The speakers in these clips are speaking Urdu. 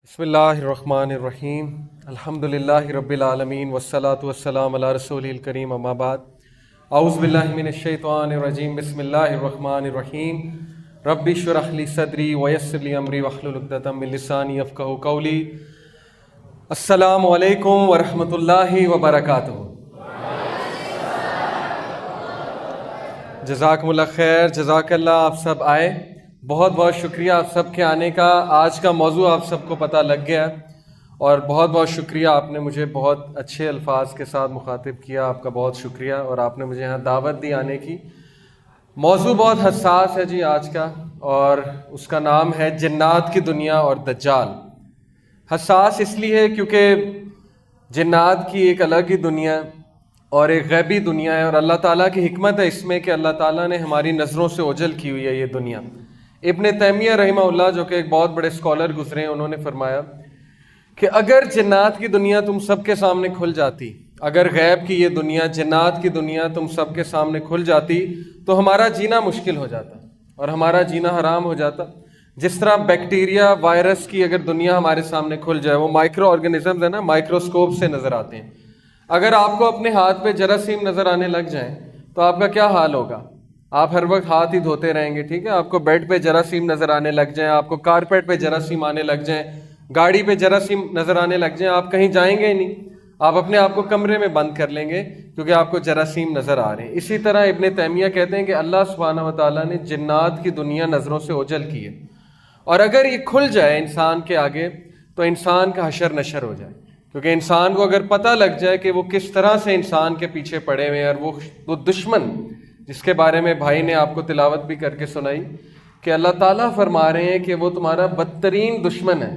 بسم اللہ الرحمن الرحیم الحمدللہ رب العالمین والصلاة والسلام علی رسول الکریم اما بعد اعوذ باللہ من الشیطان الرجیم بسم اللہ الرحمن الرحیم رب اشرح لی صدری ویسر لی امری واحلل عقدۃ من لسانی یفقہوا قولی۔ السلام علیکم ورحمۃ اللہ وبرکاتہ۔ جزاکم اللہ خیر، جزاک اللہ۔ آپ سب آئے، بہت بہت شکریہ آپ سب کے آنے کا۔ آج کا موضوع آپ سب کو پتہ لگ گیا اور بہت بہت شکریہ، آپ نے مجھے بہت اچھے الفاظ کے ساتھ مخاطب کیا، آپ کا بہت شکریہ، اور آپ نے مجھے یہاں دعوت دی آنے کی۔ موضوع بہت حساس ہے جی آج کا، اور اس کا نام ہے جنات کی دنیا اور دجال۔ حساس اس لیے کیونکہ جنات کی ایک الگ ہی دنیا اور ایک غیبی دنیا ہے، اور اللہ تعالیٰ کی حکمت ہے اس میں کہ اللہ تعالیٰ نے ہماری نظروں سے اوجھل کی ہوئی ہے یہ دنیا۔ ابن تیمیہ رحمہ اللہ جو کہ ایک بہت بڑے اسکالر گزرے ہیں، انہوں نے فرمایا کہ اگر جنات کی دنیا تم سب کے سامنے کھل جاتی، اگر غیب کی یہ دنیا، جنات کی دنیا تم سب کے سامنے کھل جاتی تو ہمارا جینا مشکل ہو جاتا اور ہمارا جینا حرام ہو جاتا۔ جس طرح بیکٹیریا، وائرس کی اگر دنیا ہمارے سامنے کھل جائے، وہ مائکرو آرگنزمز ہیں نا، مائکروسکوپ سے نظر آتے ہیں۔ اگر آپ کو اپنے ہاتھ پہ جراثیم نظر آنے لگ جائیں تو آپ کا کیا حال ہوگا؟ آپ ہر وقت ہاتھ ہی دھوتے رہیں گے، ٹھیک ہے؟ آپ کو بیڈ پہ جراثیم نظر آنے لگ جائیں، آپ کو کارپیٹ پہ جراثیم آنے لگ جائیں، گاڑی پہ جراثیم نظر آنے لگ جائیں، آپ کہیں جائیں گے ہی نہیں، آپ اپنے آپ کو کمرے میں بند کر لیں گے کیونکہ آپ کو جراثیم نظر آ رہے ہیں۔ اسی طرح ابن تیمیہ کہتے ہیں کہ اللہ سبحانہ و تعالیٰ نے جنات کی دنیا نظروں سے اوجھل کی ہے، اور اگر یہ کھل جائے انسان کے آگے تو انسان کا حشر نشر ہو جائے، کیونکہ انسان کو اگر پتہ لگ جائے کہ وہ کس طرح سے انسان کے پیچھے پڑے ہوئے ہیں، اور وہ دشمن جس کے بارے میں بھائی نے آپ کو تلاوت بھی کر کے سنائی کہ اللہ تعالیٰ فرما رہے ہیں کہ وہ تمہارا بدترین دشمن ہے۔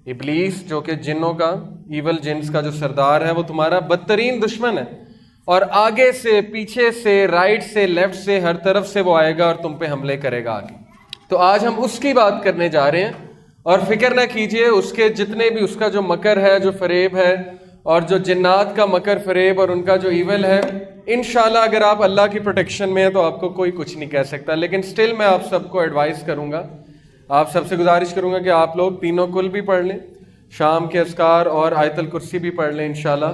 ابلیس جو کہ جنوں کا، ایول جنس کا جو سردار ہے، وہ تمہارا بدترین دشمن ہے، اور آگے سے، پیچھے سے، رائٹ سے، لیفٹ سے، ہر طرف سے وہ آئے گا اور تم پہ حملے کرے گا آگے۔ تو آج ہم اس کی بات کرنے جا رہے ہیں، اور فکر نہ کیجئے اس کے جتنے بھی، اس کا جو مکر ہے، جو فریب ہے، اور جو جنات کا مکر فریب اور ان کا جو ایول ہے، انشاءاللہ اگر آپ اللہ کی پروٹیکشن میں ہیں تو آپ کو کوئی کچھ نہیں کہہ سکتا۔ لیکن سٹل میں آپ سب کو ایڈوائز کروں گا، آپ سب سے گزارش کروں گا کہ آپ لوگ تینوں کل بھی پڑھ لیں، شام کے اذکار اور آیت الکرسی بھی پڑھ لیں انشاءاللہ،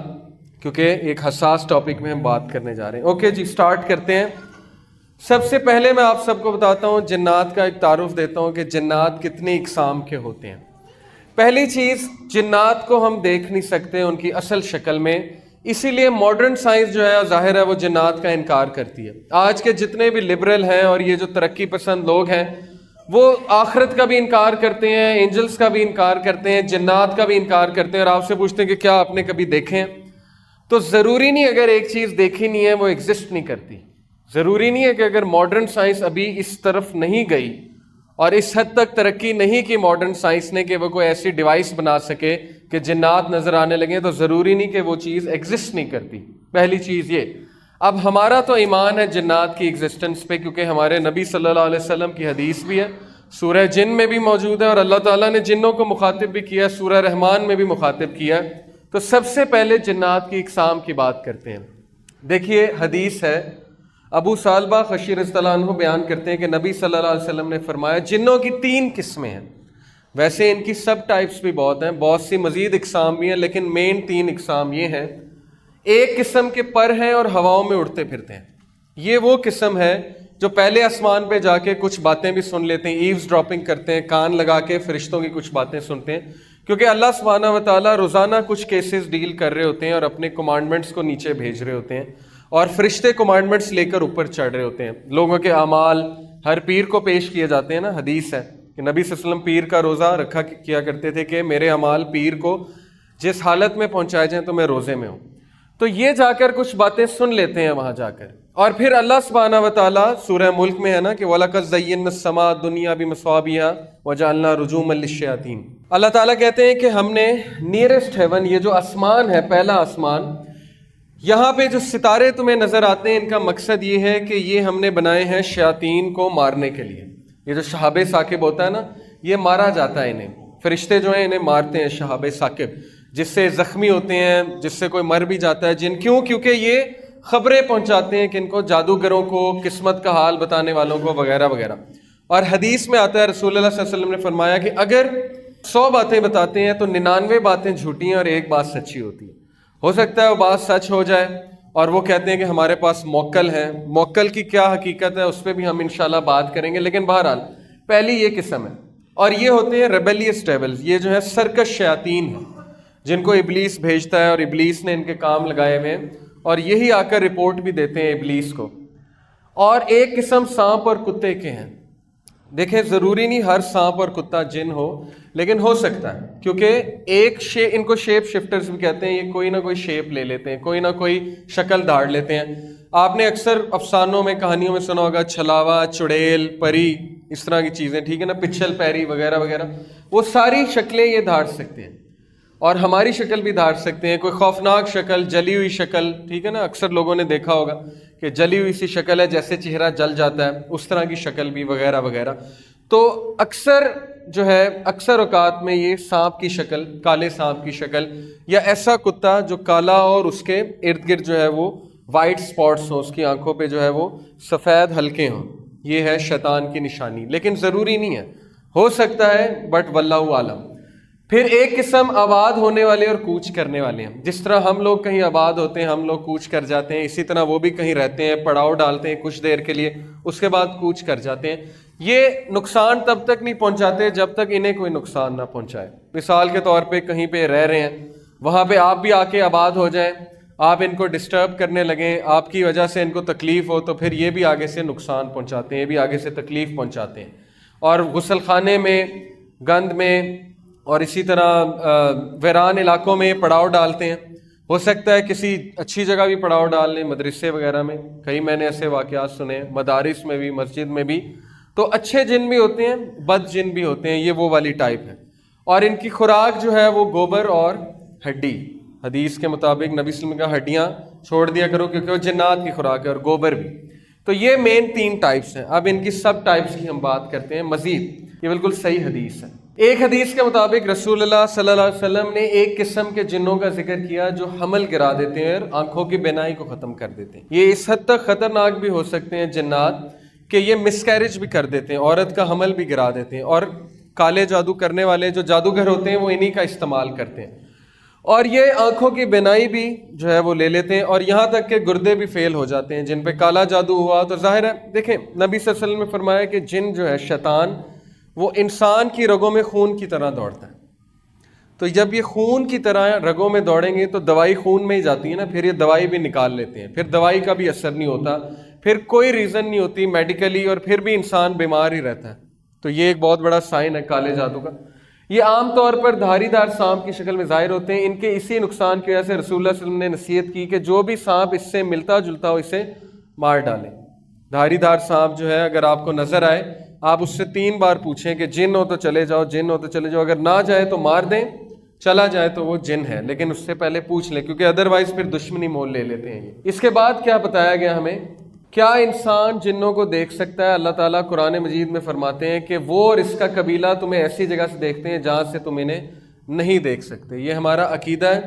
کیونکہ ایک حساس ٹاپک میں ہم بات کرنے جا رہے ہیں۔ اوکے جی، سٹارٹ کرتے ہیں۔ سب سے پہلے میں آپ سب کو بتاتا ہوں، جنات کا ایک تعارف دیتا ہوں کہ جنات کتنی اقسام کے ہوتے ہیں۔ پہلی چیز، جنات کو ہم دیکھ نہیں سکتے ان کی اصل شکل میں، اسی لیے ماڈرن سائنس جو ہے ظاہر ہے وہ جنات کا انکار کرتی ہے۔ آج کے جتنے بھی لبرل ہیں اور یہ جو ترقی پسند لوگ ہیں، وہ آخرت کا بھی انکار کرتے ہیں، اینجلز کا بھی انکار کرتے ہیں، جنات کا بھی انکار کرتے ہیں، اور آپ سے پوچھتے ہیں کہ کیا آپ نے کبھی دیکھے ہیں؟ تو ضروری نہیں اگر ایک چیز دیکھی نہیں ہے وہ ایگزسٹ نہیں کرتی۔ ضروری نہیں ہے کہ اگر ماڈرن سائنس ابھی اس طرف نہیں گئی اور اس حد تک ترقی نہیں کی ماڈرن سائنس نے کہ وہ کوئی ایسی ڈیوائس بنا سکے کہ جنات نظر آنے لگیں، تو ضروری نہیں کہ وہ چیز ایگزسٹ نہیں کرتی۔ پہلی چیز یہ۔ اب ہمارا تو ایمان ہے جنات کی ایگزسٹنس پہ، کیونکہ ہمارے نبی صلی اللہ علیہ وسلم کی حدیث بھی ہے، سورہ جن میں بھی موجود ہے، اور اللہ تعالیٰ نے جنوں کو مخاطب بھی کیا، سورہ رحمان میں بھی مخاطب کیا۔ تو سب سے پہلے جنات کی اقسام کی بات کرتے ہیں۔ دیکھیے حدیث ہے، ابو ثعلبہ خشی رضی اللہ عنہ بیان کرتے ہیں کہ نبی صلی اللہ علیہ وسلم نے فرمایا جنوں کی 3 قسمیں ہیں۔ ویسے ان کی سب ٹائپس بھی بہت ہیں، بہت سی مزید اقسام بھی ہیں، لیکن مین 3 اقسام یہ ہیں۔ ایک قسم کے پر ہیں اور ہواؤں میں اڑتے پھرتے ہیں۔ یہ وہ قسم ہے جو پہلے آسمان پہ جا کے کچھ باتیں بھی سن لیتے ہیں، ایوز ڈراپنگ کرتے ہیں، کان لگا کے فرشتوں کی کچھ باتیں سنتے ہیں، کیونکہ اللہ سبحانہ و تعالیٰ روزانہ کچھ کیسز ڈیل کر رہے ہوتے ہیں اور اپنے کمانڈمنٹس کو نیچے بھیج رہے ہوتے ہیں، اور فرشتے کمانڈمنٹس لے کر اوپر چڑھ رہے ہوتے ہیں۔ لوگوں کے اعمال ہر پیر کو پیش کیے جاتے ہیں نا، حدیث ہے کہ نبی صلی اللہ علیہ وسلم پیر کا روزہ رکھا کیا کرتے تھے کہ میرے اعمال پیر کو جس حالت میں پہنچائے جائیں تو میں روزے میں ہوں۔ تو یہ جا کر کچھ باتیں سن لیتے ہیں وہاں جا کر، اور پھر اللہ سبحانہ و تعالیٰ سورہ ملک میں ہے نا کہ وَلَقَدْ زَيَّنَّا السَّمَاءَ الدُّنْيَا بِمَصَابِيحَ وَجَعَلْنَا رُجُومًا لِلشَّيَاطِينِ۔ اللہ تعالیٰ کہتے ہیں کہ ہم نے نیئرسٹ ہیون، یہ جو آسمان ہے، پہلا آسمان، یہاں پہ جو ستارے تمہیں نظر آتے ہیں، ان کا مقصد یہ ہے کہ یہ ہم نے بنائے ہیں شیاطین کو مارنے کے لیے۔ یہ جو شہاب ثاقب ہوتا ہے نا، یہ مارا جاتا ہے انہیں، فرشتے جو ہیں انہیں مارتے ہیں شہاب ثاقب، جس سے زخمی ہوتے ہیں، جس سے کوئی مر بھی جاتا ہے جن، کیونکہ یہ خبریں پہنچاتے ہیں کہ ان کو، جادوگروں کو، قسمت کا حال بتانے والوں کو، وغیرہ وغیرہ۔ اور حدیث میں آتا ہے، رسول اللہ صلی اللہ علیہ وسلم نے فرمایا کہ اگر 100 باتیں بتاتے ہیں تو 99 باتیں جھوٹی ہیں اور ایک بات سچی ہوتی ہے. ہو سکتا ہے وہ بات سچ ہو جائے اور وہ کہتے ہیں کہ ہمارے پاس موکل ہے. موکل کی کیا حقیقت ہے اس پہ بھی ہم انشاءاللہ بات کریں گے. لیکن بہرحال پہلی یہ قسم ہے، اور یہ ہوتے ہیں ریبیلیس ڈیولز. یہ جو ہے سرکش شیاطین ہیں جن کو ابلیس بھیجتا ہے اور ابلیس نے ان کے کام لگائے ہوئے ہیں، اور یہی آ کر رپورٹ بھی دیتے ہیں ابلیس کو. اور ایک قسم سانپ اور کتے کے ہیں. دیکھیں ضروری نہیں ہر سانپ اور کتا جن ہو، لیکن ہو سکتا ہے، کیونکہ ان کو شیپ شفٹرز بھی کہتے ہیں. یہ کوئی نہ کوئی شیپ لے لیتے ہیں، کوئی نہ کوئی شکل دھاڑ لیتے ہیں. آپ نے اکثر افسانوں میں کہانیوں میں سنا ہوگا چھلاوا، چڑیل، پری، اس طرح کی چیزیں، ٹھیک ہے نا، پچھل پیری وغیرہ وغیرہ. وہ ساری شکلیں یہ دھاڑ سکتے ہیں اور ہماری شکل بھی دھاڑ سکتے ہیں. کوئی خوفناک شکل، جلی ہوئی شکل، ٹھیک ہے نا، اکثر لوگوں نے دیکھا ہوگا کہ جلی ہوئی سی شکل ہے، جیسے چہرہ جل جاتا ہے اس طرح کی شکل بھی، وغیرہ وغیرہ. تو اکثر اوقات میں یہ سانپ کی شکل، کالے سانپ کی شکل، یا ایسا کتا جو کالا اور اس کے ارد گرد جو ہے وہ وائٹ سپاٹس ہوں، اس کی آنکھوں پہ جو ہے وہ سفید حلقے ہوں، یہ ہے شیطان کی نشانی. لیکن ضروری نہیں ہے، ہو سکتا ہے، بٹ واللہ عالم. پھر ایک قسم آباد ہونے والے اور کوچ کرنے والے ہیں. جس طرح ہم لوگ کہیں آباد ہوتے ہیں، ہم لوگ کوچ کر جاتے ہیں، اسی طرح وہ بھی کہیں رہتے ہیں، پڑاؤ ڈالتے ہیں کچھ دیر کے لیے، اس کے بعد کوچ کر جاتے ہیں. یہ نقصان تب تک نہیں پہنچاتے جب تک انہیں کوئی نقصان نہ پہنچائے. مثال کے طور پہ کہیں پہ رہ رہے ہیں، وہاں پہ آپ بھی آ کے آباد ہو جائیں، آپ ان کو ڈسٹرب کرنے لگیں، آپ کی وجہ سے ان کو تکلیف ہو، تو پھر یہ بھی آگے سے نقصان پہنچاتے ہیں، یہ بھی آگے سے تکلیف پہنچاتے ہیں. اور غسل خانے میں، گند میں، اور اسی طرح ویران علاقوں میں پڑاؤ ڈالتے ہیں. ہو سکتا ہے کسی اچھی جگہ بھی پڑاؤ ڈال لیں، مدرسے وغیرہ میں، کئی میں نے ایسے واقعات سنے، مدارس میں بھی، مسجد میں بھی. تو اچھے جن بھی ہوتے ہیں، بد جن بھی ہوتے ہیں، یہ وہ والی ٹائپ ہے. اور ان کی خوراک جو ہے وہ گوبر اور ہڈی. حدیث کے مطابق نبی صلی اللہ علیہ وسلم کا ہڈیاں چھوڑ دیا کرو کیونکہ وہ جنات کی خوراک ہے، اور گوبر بھی. تو یہ مین 3 ٹائپس ہیں. اب ان کی سب ٹائپس کی ہم بات کرتے ہیں مزید. یہ بالکل صحیح حدیث ہے. ایک حدیث کے مطابق رسول اللہ صلی اللہ علیہ وسلم نے ایک قسم کے جنوں کا ذکر کیا جو حمل گرا دیتے ہیں اور آنکھوں کی بینائی کو ختم کر دیتے ہیں. یہ اس حد تک خطرناک بھی ہو سکتے ہیں جنات کہ یہ مس کیریج بھی کر دیتے ہیں، عورت کا حمل بھی گرا دیتے ہیں. اور کالے جادو کرنے والے جو جادوگر ہوتے ہیں وہ انہی کا استعمال کرتے ہیں. اور یہ آنکھوں کی بینائی بھی جو ہے وہ لے لیتے ہیں، اور یہاں تک کہ گردے بھی فیل ہو جاتے ہیں جن پہ کالا جادو ہوا. تو ظاہر ہے، دیکھیں نبی صلی اللہ علیہ وسلم نے فرمایا کہ جن جو ہے شیطان، وہ انسان کی رگوں میں خون کی طرح دوڑتا ہے. تو جب یہ خون کی طرح رگوں میں دوڑیں گے تو دوائی خون میں ہی جاتی ہے نا، پھر یہ دوائی بھی نکال لیتے ہیں، پھر دوائی کا بھی اثر نہیں ہوتا، پھر کوئی ریزن نہیں ہوتی میڈیکلی، اور پھر بھی انسان بیمار ہی رہتا ہے. تو یہ ایک بہت بڑا سائن ہے کالے جادو کا. یہ عام طور پر دھاری دار سانپ کی شکل میں ظاہر ہوتے ہیں. ان کے اسی نقصان کی وجہ سے رسول اللہ صلی اللہ علیہ وسلم نے نصیحت کی کہ جو بھی سانپ اس سے ملتا جلتا ہو اسے مار ڈالیں. دھاری دار سانپ جو ہے اگر آپ کو نظر آئے، آپ اس سے 3 بار پوچھیں کہ جن ہو تو چلے جاؤ، جن ہو تو چلے جاؤ. اگر نہ جائے تو مار دیں، چلا جائے تو وہ جن ہے، لیکن اس سے پہلے پوچھ لیں، کیونکہ ادروائز پھر دشمنی مول لے لیتے ہیں. اس کے بعد کیا بتایا گیا ہمیں؟ کیا انسان جنوں کو دیکھ سکتا ہے؟ اللہ تعالیٰ قرآن مجید میں فرماتے ہیں کہ وہ اور اس کا قبیلہ تمہیں ایسی جگہ سے دیکھتے ہیں جہاں سے تم انہیں نہیں دیکھ سکتے. یہ ہمارا عقیدہ ہے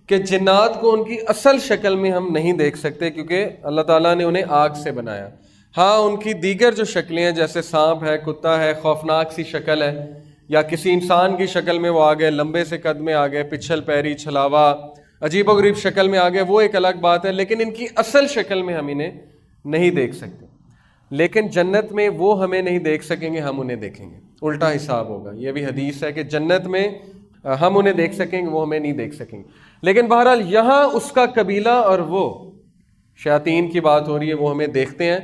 کہ جنات کو ان کی اصل شکل میں ہم نہیں دیکھ سکتے، کیونکہ اللہ تعالیٰ نے انہیں آگ سے بنایا. ہاں ان کی دیگر جو شکلیں ہیں جیسے سانپ ہے، کتا ہے، خوفناک سی شکل ہے، یا کسی انسان کی شکل میں وہ آ گئے، لمبے سے قد میں آ گئے، پچھل پیری، چھلاوا، عجیب و غریب شکل میں آ گئے، وہ ایک الگ بات ہے. لیکن ان کی اصل شکل میں ہم انہیں نہیں دیکھ سکتے. لیکن جنت میں وہ ہمیں نہیں دیکھ سکیں گے، ہم انہیں دیکھیں گے. الٹا حساب ہوگا. یہ بھی حدیث ہے کہ جنت میں ہم انہیں دیکھ سکیں گے، وہ ہمیں نہیں دیکھ سکیں گے. لیکن بہرحال یہاں اس کا قبیلہ اور وہ شیاطین کی بات ہو رہی ہے، وہ ہمیں دیکھتے ہیں،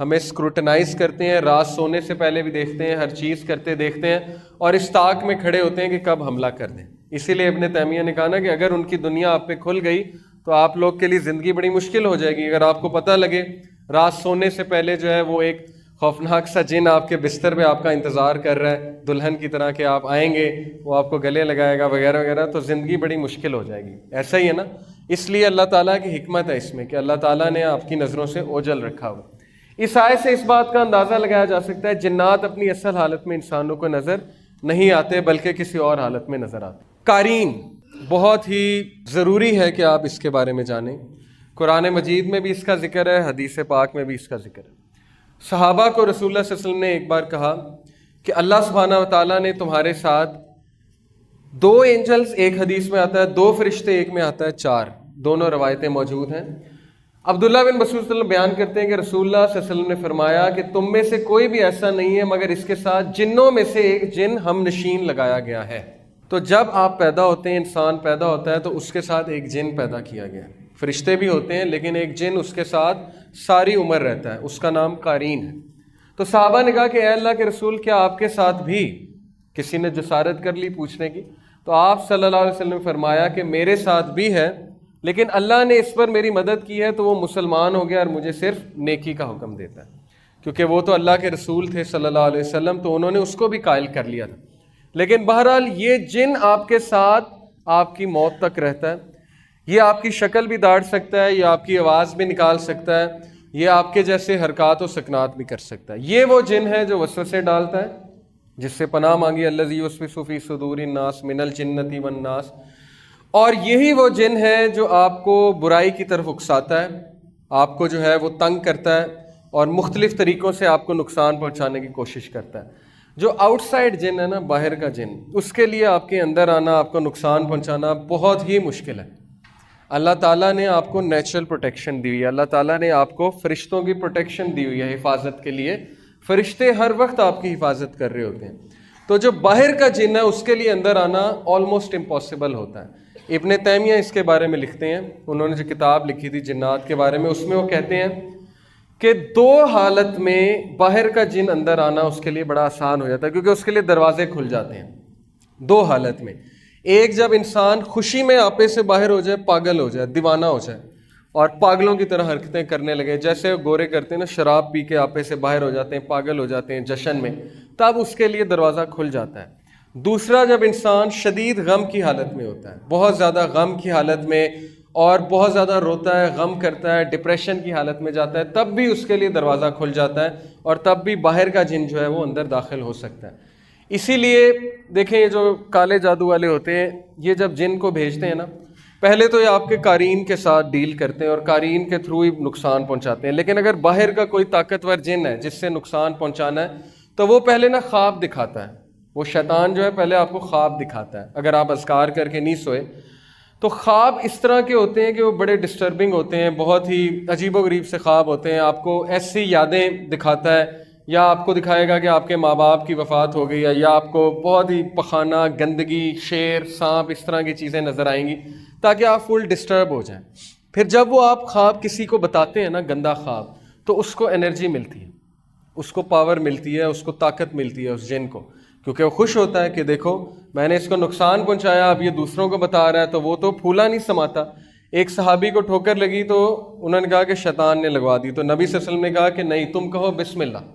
ہمیں اسکروٹنائز کرتے ہیں، رات سونے سے پہلے بھی دیکھتے ہیں، ہر چیز کرتے دیکھتے ہیں، اور اس طاق میں کھڑے ہوتے ہیں کہ کب حملہ کر دیں. اسی لیے ابن تیمیہ نے کہا نا کہ اگر ان کی دنیا آپ پہ کھل گئی تو آپ لوگ کے لیے زندگی بڑی مشکل ہو جائے گی. اگر آپ کو پتہ لگے رات سونے سے پہلے جو ہے وہ ایک خوفناک سا جن آپ کے بستر پہ آپ کا انتظار کر رہا ہے دلہن کی طرح کہ آپ آئیں گے، وہ آپ کو گلے لگائے گا وغیرہ وغیرہ، تو زندگی بڑی مشکل ہو جائے گی. ایسا ہی ہے نا. اس لیے اللہ تعالیٰ کی حکمت ہے اس میں کہ اللہ تعالیٰ نے آپ کی نظروں سے اوجھل رکھا ہوا. اس آیت سے اس بات کا اندازہ لگایا جا سکتا ہے جنات اپنی اصل حالت میں انسانوں کو نظر نہیں آتے بلکہ کسی اور حالت میں نظر آتے. قارین بہت ہی ضروری ہے کہ آپ اس کے بارے میں جانیں. قرآن مجید میں بھی اس کا ذکر ہے، حدیث پاک میں بھی اس کا ذکر ہے. صحابہ کو رسول اللہ صلی اللہ علیہ وسلم نے ایک بار کہا کہ اللہ سبحانہ و تعالیٰ نے تمہارے ساتھ دو اینجلز ایک حدیث میں آتا ہے، دو فرشتے ایک میں آتا ہے، چار، دونوں روایتیں موجود ہیں۔ عبداللہ بن مسعود صلی اللہ علیہ وسلم بیان کرتے ہیں کہ رسول اللہ صلی اللہ علیہ وسلم نے فرمایا کہ تم میں سے کوئی بھی ایسا نہیں ہے مگر اس کے ساتھ جنوں میں سے ایک جن ہم نشین لگایا گیا ہے۔ تو جب آپ پیدا ہوتے ہیں، انسان پیدا ہوتا ہے تو اس کے ساتھ ایک جن پیدا کیا گیا ہے۔ فرشتے بھی ہوتے ہیں لیکن ایک جن اس کے ساتھ ساری عمر رہتا ہے، اس کا نام قارین ہے۔ تو صحابہ نے کہا کہ اے اللہ کے رسول، کیا آپ کے ساتھ بھی؟ کسی نے جسارت کر لی پوچھنے کی، تو آپ صلی اللہ علیہ وسلم نے فرمایا کہ میرے ساتھ بھی ہے، لیکن اللہ نے اس پر میری مدد کی ہے تو وہ مسلمان ہو گیا اور مجھے صرف نیکی کا حکم دیتا ہے، کیونکہ وہ تو اللہ کے رسول تھے صلی اللہ علیہ وسلم، تو انہوں نے اس کو بھی قائل کر لیا تھا۔ لیکن بہرحال یہ جن آپ کے ساتھ آپ کی موت تک رہتا ہے، یہ آپ کی شکل بھی داڑ سکتا ہے، یہ آپ کی آواز بھی نکال سکتا ہے، یہ آپ کے جیسے حرکات و سکنات بھی کر سکتا ہے۔ یہ وہ جن ہے جو وسوسے ڈالتا ہے، جس سے پناہ مانگی الذی یوسوس فی صدور الناس من الجنۃ والناس، اور یہی وہ جن ہے جو آپ کو برائی کی طرف اکساتا ہے، آپ کو جو ہے وہ تنگ کرتا ہے اور مختلف طریقوں سے آپ کو نقصان پہنچانے کی کوشش کرتا ہے۔ جو آؤٹ سائڈ جن ہے نا، باہر کا جن، اس کے لیے آپ کے اندر آنا، آپ کو نقصان پہنچانا بہت ہی مشکل ہے۔ اللہ تعالیٰ نے آپ کو نیچرل پروٹیکشن دی ہوئی ہے، اللہ تعالیٰ نے آپ کو فرشتوں کی پروٹیکشن دی ہوئی ہے حفاظت کے لیے، فرشتے ہر وقت آپ کی حفاظت کر رہے ہوتے ہیں۔ تو جو باہر کا جن ہے اس کے لیے اندر آنا آلموسٹ امپاسبل ہوتا ہے۔ ابن تیمیہ اس کے بارے میں لکھتے ہیں، انہوں نے جو کتاب لکھی تھی جنات کے بارے میں، اس میں وہ کہتے ہیں کہ دو حالت میں باہر کا جن اندر آنا اس کے لیے بڑا آسان ہو جاتا ہے، کیونکہ اس کے لیے دروازے کھل جاتے ہیں۔ دو حالت میں، ایک جب انسان خوشی میں آپے سے باہر ہو جائے، پاگل ہو جائے، دیوانہ ہو جائے اور پاگلوں کی طرح حرکتیں کرنے لگے، جیسے گورے کرتے ہیں نا، شراب پی کے آپے سے باہر ہو جاتے ہیں، پاگل ہو جاتے ہیں جشن میں، تب اس کے لیے دروازہ کھل جاتا ہے۔ دوسرا، جب انسان شدید غم کی حالت میں ہوتا ہے، بہت زیادہ غم کی حالت میں، اور بہت زیادہ روتا ہے، غم کرتا ہے، ڈپریشن کی حالت میں جاتا ہے، تب بھی اس کے لیے دروازہ کھل جاتا ہے اور تب بھی باہر کا جن جو ہے وہ اندر داخل ہو سکتا ہے۔ اسی لیے دیکھیں، یہ جو کالے جادو والے ہوتے ہیں، یہ جب جن کو بھیجتے ہیں نا، پہلے تو یہ آپ کے قارین کے ساتھ ڈیل کرتے ہیں اور قارین کے تھرو ہی نقصان پہنچاتے ہیں، لیکن اگر باہر کا کوئی طاقتور جن ہے جس سے نقصان پہنچانا ہے تو وہ پہلے نا خواب دکھاتا ہے۔ وہ شیطان جو ہے پہلے آپ کو خواب دکھاتا ہے، اگر آپ اذکار کر کے نہیں سوئے تو خواب اس طرح کے ہوتے ہیں کہ وہ بڑے ڈسٹربنگ ہوتے ہیں، بہت ہی عجیب و غریب سے خواب ہوتے ہیں۔ آپ کو ایسی یادیں دکھاتا ہے، یا آپ کو دکھائے گا کہ آپ کے ماں باپ کی وفات ہو گئی ہے، یا آپ کو بہت ہی پخانہ، گندگی، شیر، سانپ، اس طرح کی چیزیں نظر آئیں گی تاکہ آپ فل ڈسٹرب ہو جائیں۔ پھر جب وہ آپ خواب کسی کو بتاتے ہیں نا، گندا خواب، تو اس کو انرجی ملتی ہے، اس کو پاور ملتی ہے، اس کو طاقت ملتی ہے اس جن کو، کیونکہ وہ خوش ہوتا ہے کہ دیکھو میں نے اس کو نقصان پہنچایا، اب یہ دوسروں کو بتا رہا ہے، تو وہ تو پھولا نہیں سماتا۔ ایک صحابی کو ٹھوکر لگی تو انہوں نے کہا کہ شیطان نے لگوا دی، تو نبی صلی اللہ علیہ وسلم نے کہا کہ نہیں، تم کہو بسم اللہ،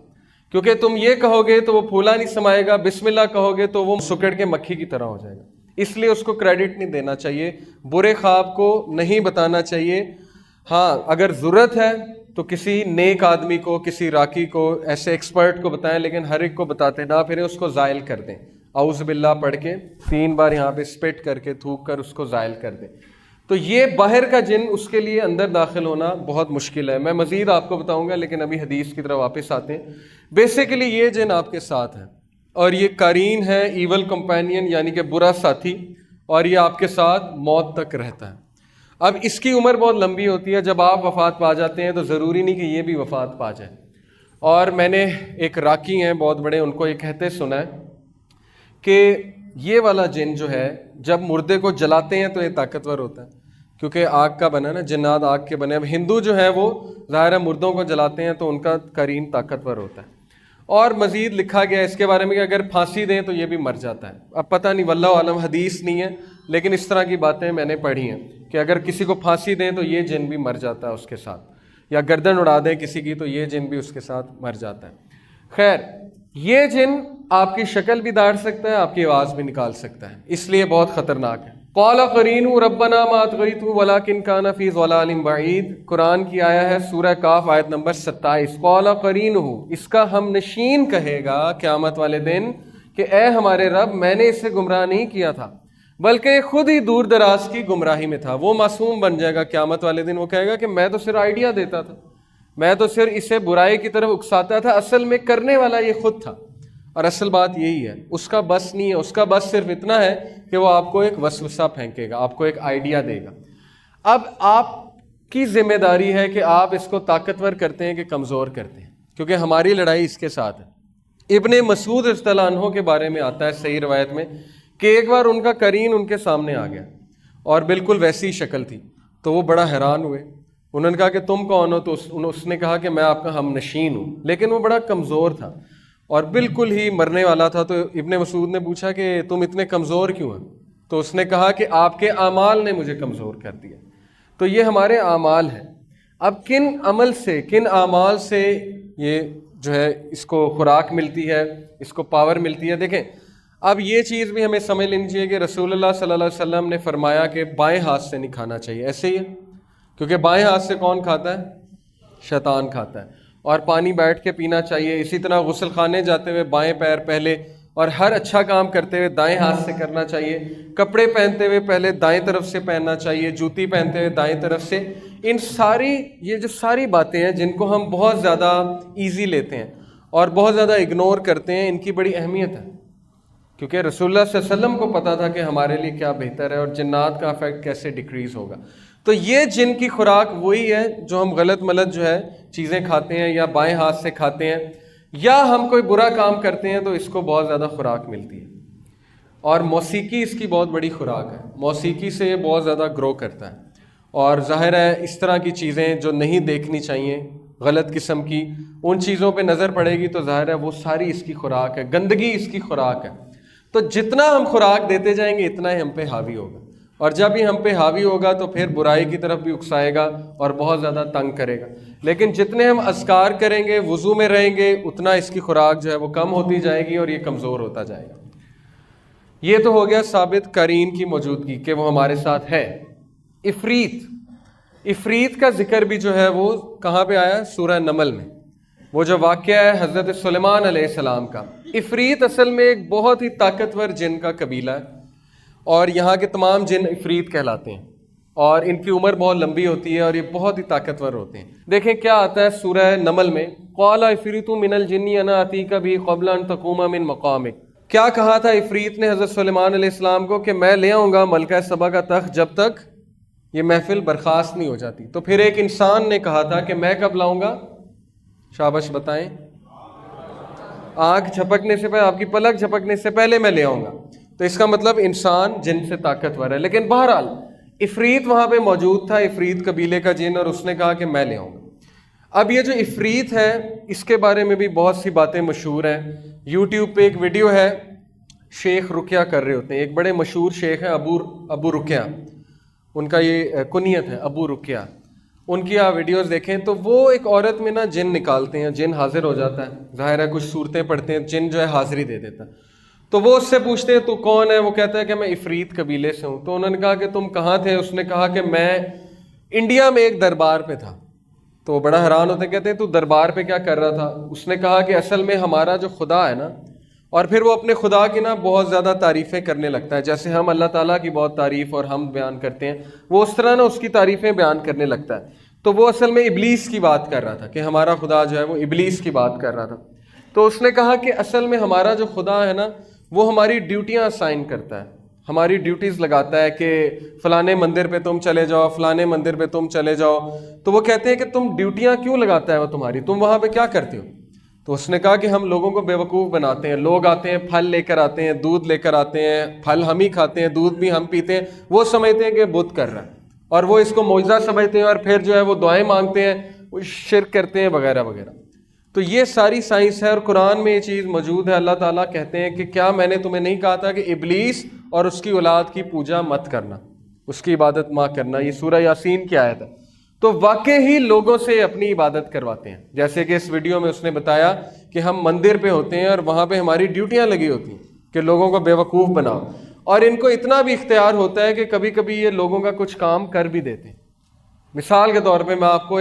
کیونکہ تم یہ کہو گے تو وہ پھولا نہیں سمائے گا، بسم اللہ کہو گے تو وہ سکڑ کے مکھی کی طرح ہو جائے گا۔ اس لیے اس کو کریڈٹ نہیں دینا چاہیے، برے خواب کو نہیں بتانا چاہیے۔ ہاں، اگر ضرورت ہے تو کسی نیک آدمی کو، کسی راکی کو، ایسے ایکسپرٹ کو بتائیں، لیکن ہر ایک کو بتاتے نہ پھریں، اس کو زائل کر دیں، اعوذ باللہ پڑھ کے 3 بار یہاں پہ اسپٹ کر کے تھوک کر اس کو زائل کر دیں۔ تو یہ باہر کا جن، اس کے لیے اندر داخل ہونا بہت مشکل ہے۔ میں مزید آپ کو بتاؤں گا، لیکن ابھی حدیث کی طرف واپس آتے ہیں۔ بیسیکلی یہ جن آپ کے ساتھ ہے، اور یہ قرین ہے، ایول کمپینین، یعنی کہ برا ساتھی، اور یہ آپ کے ساتھ موت تک رہتا ہے۔ اب اس کی عمر بہت لمبی ہوتی ہے، جب آپ وفات پا جاتے ہیں تو ضروری نہیں کہ یہ بھی وفات پا جائے۔ اور میں نے ایک راکی ہیں بہت بڑے، ان کو یہ کہتے سنا ہے کہ یہ والا جن جو ہے جب مردے کو جلاتے ہیں تو یہ طاقتور ہوتا ہے، کیونکہ آگ کا بنا نا، جنات آگ کے بنے۔ اب ہندو جو ہے وہ ظاہر ہے مردوں کو جلاتے ہیں تو ان کا قرین طاقتور ہوتا ہے۔ اور مزید لکھا گیا اس کے بارے میں کہ اگر پھانسی دیں تو یہ بھی مر جاتا ہے۔ اب پتہ نہیں، واللہ عالم، حدیث نہیں ہے، لیکن اس طرح کی باتیں میں نے پڑھی ہیں کہ اگر کسی کو پھانسی دیں تو یہ جن بھی مر جاتا ہے اس کے ساتھ، یا گردن اڑا دیں کسی کی تو یہ جن بھی اس کے ساتھ مر جاتا ہے۔ خیر، یہ جن آپ کی شکل بھی داڑ سکتا ہے، آپ کی آواز بھی نکال سکتا ہے، اس لیے بہت خطرناک ہے۔ قال قرینہ ربنا ما اطغیتہ ولکن کان فی ضلال بعید، قرآن کی آیا ہے سورہ کاف آیت نمبر 27۔ قال قرینہ، اس کا ہم نشین کہے گا قیامت والے دن کہ اے ہمارے رب، میں نے اسے گمراہ نہیں کیا تھا بلکہ خود ہی دور دراز کی گمراہی میں تھا۔ وہ معصوم بن جائے گا قیامت والے دن، وہ کہے گا کہ میں تو صرف آئیڈیا دیتا تھا، میں تو صرف اسے برائی کی طرف اکساتا تھا، اصل میں کرنے والا یہ خود تھا۔ اور اصل بات یہی ہے، اس کا بس نہیں ہے، اس کا بس صرف اتنا ہے کہ وہ آپ کو ایک وسوسہ پھینکے گا، آپ کو ایک آئیڈیا دے گا۔ اب آپ کی ذمہ داری ہے کہ آپ اس کو طاقتور کرتے ہیں کہ کمزور کرتے ہیں، کیونکہ ہماری لڑائی اس کے ساتھ ہے۔ ابن مسعود رضی اللہ عنہ کے بارے میں آتا ہے صحیح روایت میں کہ ایک بار ان کا قرین ان کے سامنے آ گیا اور بالکل ویسی شکل تھی، تو وہ بڑا حیران ہوئے۔ انہوں نے کہا کہ تم کون ہو؟ تو اس نے کہا کہ میں آپ کا ہم نشین ہوں، لیکن وہ بڑا کمزور تھا اور بالکل ہی مرنے والا تھا۔ تو ابن مسعود نے پوچھا کہ تم اتنے کمزور کیوں ہیں؟ تو اس نے کہا کہ آپ کے اعمال نے مجھے کمزور کر دیا۔ تو یہ ہمارے اعمال ہیں۔ اب کن عمل سے، کن اعمال سے یہ جو ہے اس کو خوراک ملتی ہے، اس کو پاور ملتی ہے؟ دیکھیں، اب یہ چیز بھی ہمیں سمجھ لینی چاہیے کہ رسول اللہ صلی اللہ علیہ وسلم نے فرمایا کہ بائیں ہاتھ سے نہیں کھانا چاہیے، ایسے ہی ہے، کیونکہ بائیں ہاتھ سے کون کھاتا ہے؟ شیطان کھاتا ہے۔ اور پانی بیٹھ کے پینا چاہیے، اسی طرح غسل خانے جاتے ہوئے بائیں پیر پہلے، اور ہر اچھا کام کرتے ہوئے دائیں ہاتھ سے کرنا چاہیے، کپڑے پہنتے ہوئے پہلے دائیں طرف سے پہننا چاہیے، جوتی پہنتے ہوئے دائیں طرف سے۔ ان ساری یہ جو ساری باتیں ہیں جن کو ہم بہت زیادہ ایزی لیتے ہیں اور بہت زیادہ اگنور کرتے ہیں، ان کی بڑی اہمیت ہے، کیونکہ رسول اللہ صلی اللہ علیہ وسلم کو پتا تھا کہ ہمارے لیے کیا بہتر ہے اور جنات کا افیکٹ کیسے ڈیکریز ہوگا۔ تو یہ جن کی خوراک وہی ہے جو ہم غلط ملت جو ہے چیزیں کھاتے ہیں یا بائیں ہاتھ سے کھاتے ہیں، یا ہم کوئی برا کام کرتے ہیں تو اس کو بہت زیادہ خوراک ملتی ہے۔ اور موسیقی اس کی بہت بڑی خوراک ہے، موسیقی سے یہ بہت زیادہ گرو کرتا ہے۔ اور ظاہر ہے اس طرح کی چیزیں جو نہیں دیکھنی چاہیے، غلط قسم کی، ان چیزوں پہ نظر پڑے گی تو ظاہر ہے وہ ساری اس کی خوراک ہے، گندگی اس کی خوراک ہے۔ تو جتنا ہم خوراک دیتے جائیں گے اتنا ہی ہم پہ حاوی ہوگا، اور جب ہی ہم پہ حاوی ہوگا تو پھر برائی کی طرف بھی اکسائے گا اور بہت زیادہ تنگ کرے گا۔ لیکن جتنے ہم اذکار کریں گے، وضو میں رہیں گے، اتنا اس کی خوراک جو ہے وہ کم ہوتی جائے گی اور یہ کمزور ہوتا جائے گا۔ یہ تو ہو گیا ثابت قرین کی موجودگی کہ وہ ہمارے ساتھ ہے۔ عفریت کا ذکر بھی جو ہے وہ کہاں پہ آیا؟ سورہ نمل میں، وہ جو واقعہ ہے حضرت سلیمان علیہ السلام کا۔ عفریت اصل میں ایک بہت ہی طاقتور جن کا قبیلہ ہے، اور یہاں کے تمام جن عفریت کہلاتے ہیں، اور ان کی عمر بہت لمبی ہوتی ہے اور یہ بہت ہی طاقتور ہوتے ہیں۔ دیکھیں کیا آتا ہے سورہ نمل میں، قال عفریت من الجن انا اتیک بھی قبل ان تقوم من مقامک۔ کیا کہا تھا عفریت نے حضرت سلیمان علیہ السلام کو کہ میں لے آؤں گا ملکہ سبا کا تخت جب تک یہ محفل برخاست نہیں ہو جاتی۔ تو پھر ایک انسان نے کہا تھا کہ میں کب لاؤں گا؟ شاباش بتائیں، آنکھ جھپکنے سے پہلے، آپ کی پلک جھپکنے سے پہلے میں لے آؤں گا۔ تو اس کا مطلب انسان جن سے طاقتور ہے، لیکن بہرحال عفریت وہاں پہ موجود تھا، عفریت قبیلے کا جن، اور اس نے کہا کہ میں لے آؤں گا۔ اب یہ جو عفریت ہے اس کے بارے میں بھی بہت سی باتیں مشہور ہیں۔ یوٹیوب پہ ایک ویڈیو ہے، شیخ رقیہ کر رہے ہوتے ہیں، ایک بڑے مشہور شیخ ہیں ابو رقیہ، ان کا یہ کنیت ہے ابو رقیہ۔ ان کی آپ ویڈیوز دیکھیں تو وہ ایک عورت میں نا جن نکالتے ہیں، جن حاضر ہو جاتا ہے، ظاہر ہے کچھ صورتیں پڑھتے ہیں، جن جو ہے حاضری دے دیتا ہے۔ تو وہ اس سے پوچھتے ہیں تو کون ہے؟ وہ کہتا ہے کہ میں عفریت قبیلے سے ہوں۔ تو انہوں نے کہا کہ تم کہاں تھے؟ اس نے کہا کہ میں انڈیا میں ایک دربار پہ تھا۔ تو وہ بڑا حیران ہوتے، کہتے ہیں تو دربار پہ کیا کر رہا تھا؟ اس نے کہا کہ اصل میں ہمارا جو خدا ہے نا، اور پھر وہ اپنے خدا کی نا بہت زیادہ تعریفیں کرنے لگتا ہے، جیسے ہم اللہ تعالیٰ کی بہت تعریف اور ہم بیان کرتے ہیں، وہ اس طرح نا اس کی تعریفیں بیان کرنے لگتا ہے۔ تو وہ اصل میں ابلیس کی بات کر رہا تھا کہ ہمارا خدا جو ہے وہ ابلیس کی بات کر رہا تھا۔ تو اس نے کہا کہ اصل میں ہمارا جو خدا ہے نا وہ ہماری ڈیوٹیاں اسائن کرتا ہے، ہماری ڈیوٹیز لگاتا ہے کہ فلانے مندر پہ تم چلے جاؤ، فلانے مندر پہ تم چلے جاؤ۔ تو وہ کہتے ہیں کہ تم ڈیوٹیاں کیوں لگاتا ہے وہ تمہاری، تم وہاں پہ کیا کرتے ہو؟ تو اس نے کہا کہ ہم لوگوں کو بیوقوف بناتے ہیں، لوگ آتے ہیں پھل لے کر آتے ہیں، دودھ لے کر آتے ہیں، پھل ہم ہی کھاتے ہیں، دودھ بھی ہم پیتے ہیں، وہ سمجھتے ہیں کہ بت کر رہا ہے اور وہ اس کو معجزہ سمجھتے ہیں، اور پھر جو ہے وہ دعائیں مانگتے ہیں، وہ شرک کرتے ہیں وغیرہ وغیرہ۔ تو یہ ساری سائنس ہے اور قرآن میں یہ چیز موجود ہے۔ اللہ تعالیٰ کہتے ہیں کہ کیا میں نے تمہیں نہیں کہا تھا کہ ابلیس اور اس کی اولاد کی پوجا مت کرنا، اس کی عبادت مت کرنا؟ یہ سورہ یاسین کی آیت ہے۔ تو واقعی ہی لوگوں سے اپنی عبادت کرواتے ہیں، جیسے کہ اس ویڈیو میں اس نے بتایا کہ ہم مندر پہ ہوتے ہیں اور وہاں پہ ہماری ڈیوٹیاں لگی ہوتی ہیں کہ لوگوں کو بیوقوف بناؤ، اور ان کو اتنا بھی اختیار ہوتا ہے کہ کبھی کبھی یہ لوگوں کا کچھ کام کر بھی دیتے ہیں۔ مثال کے طور پہ میں آپ کو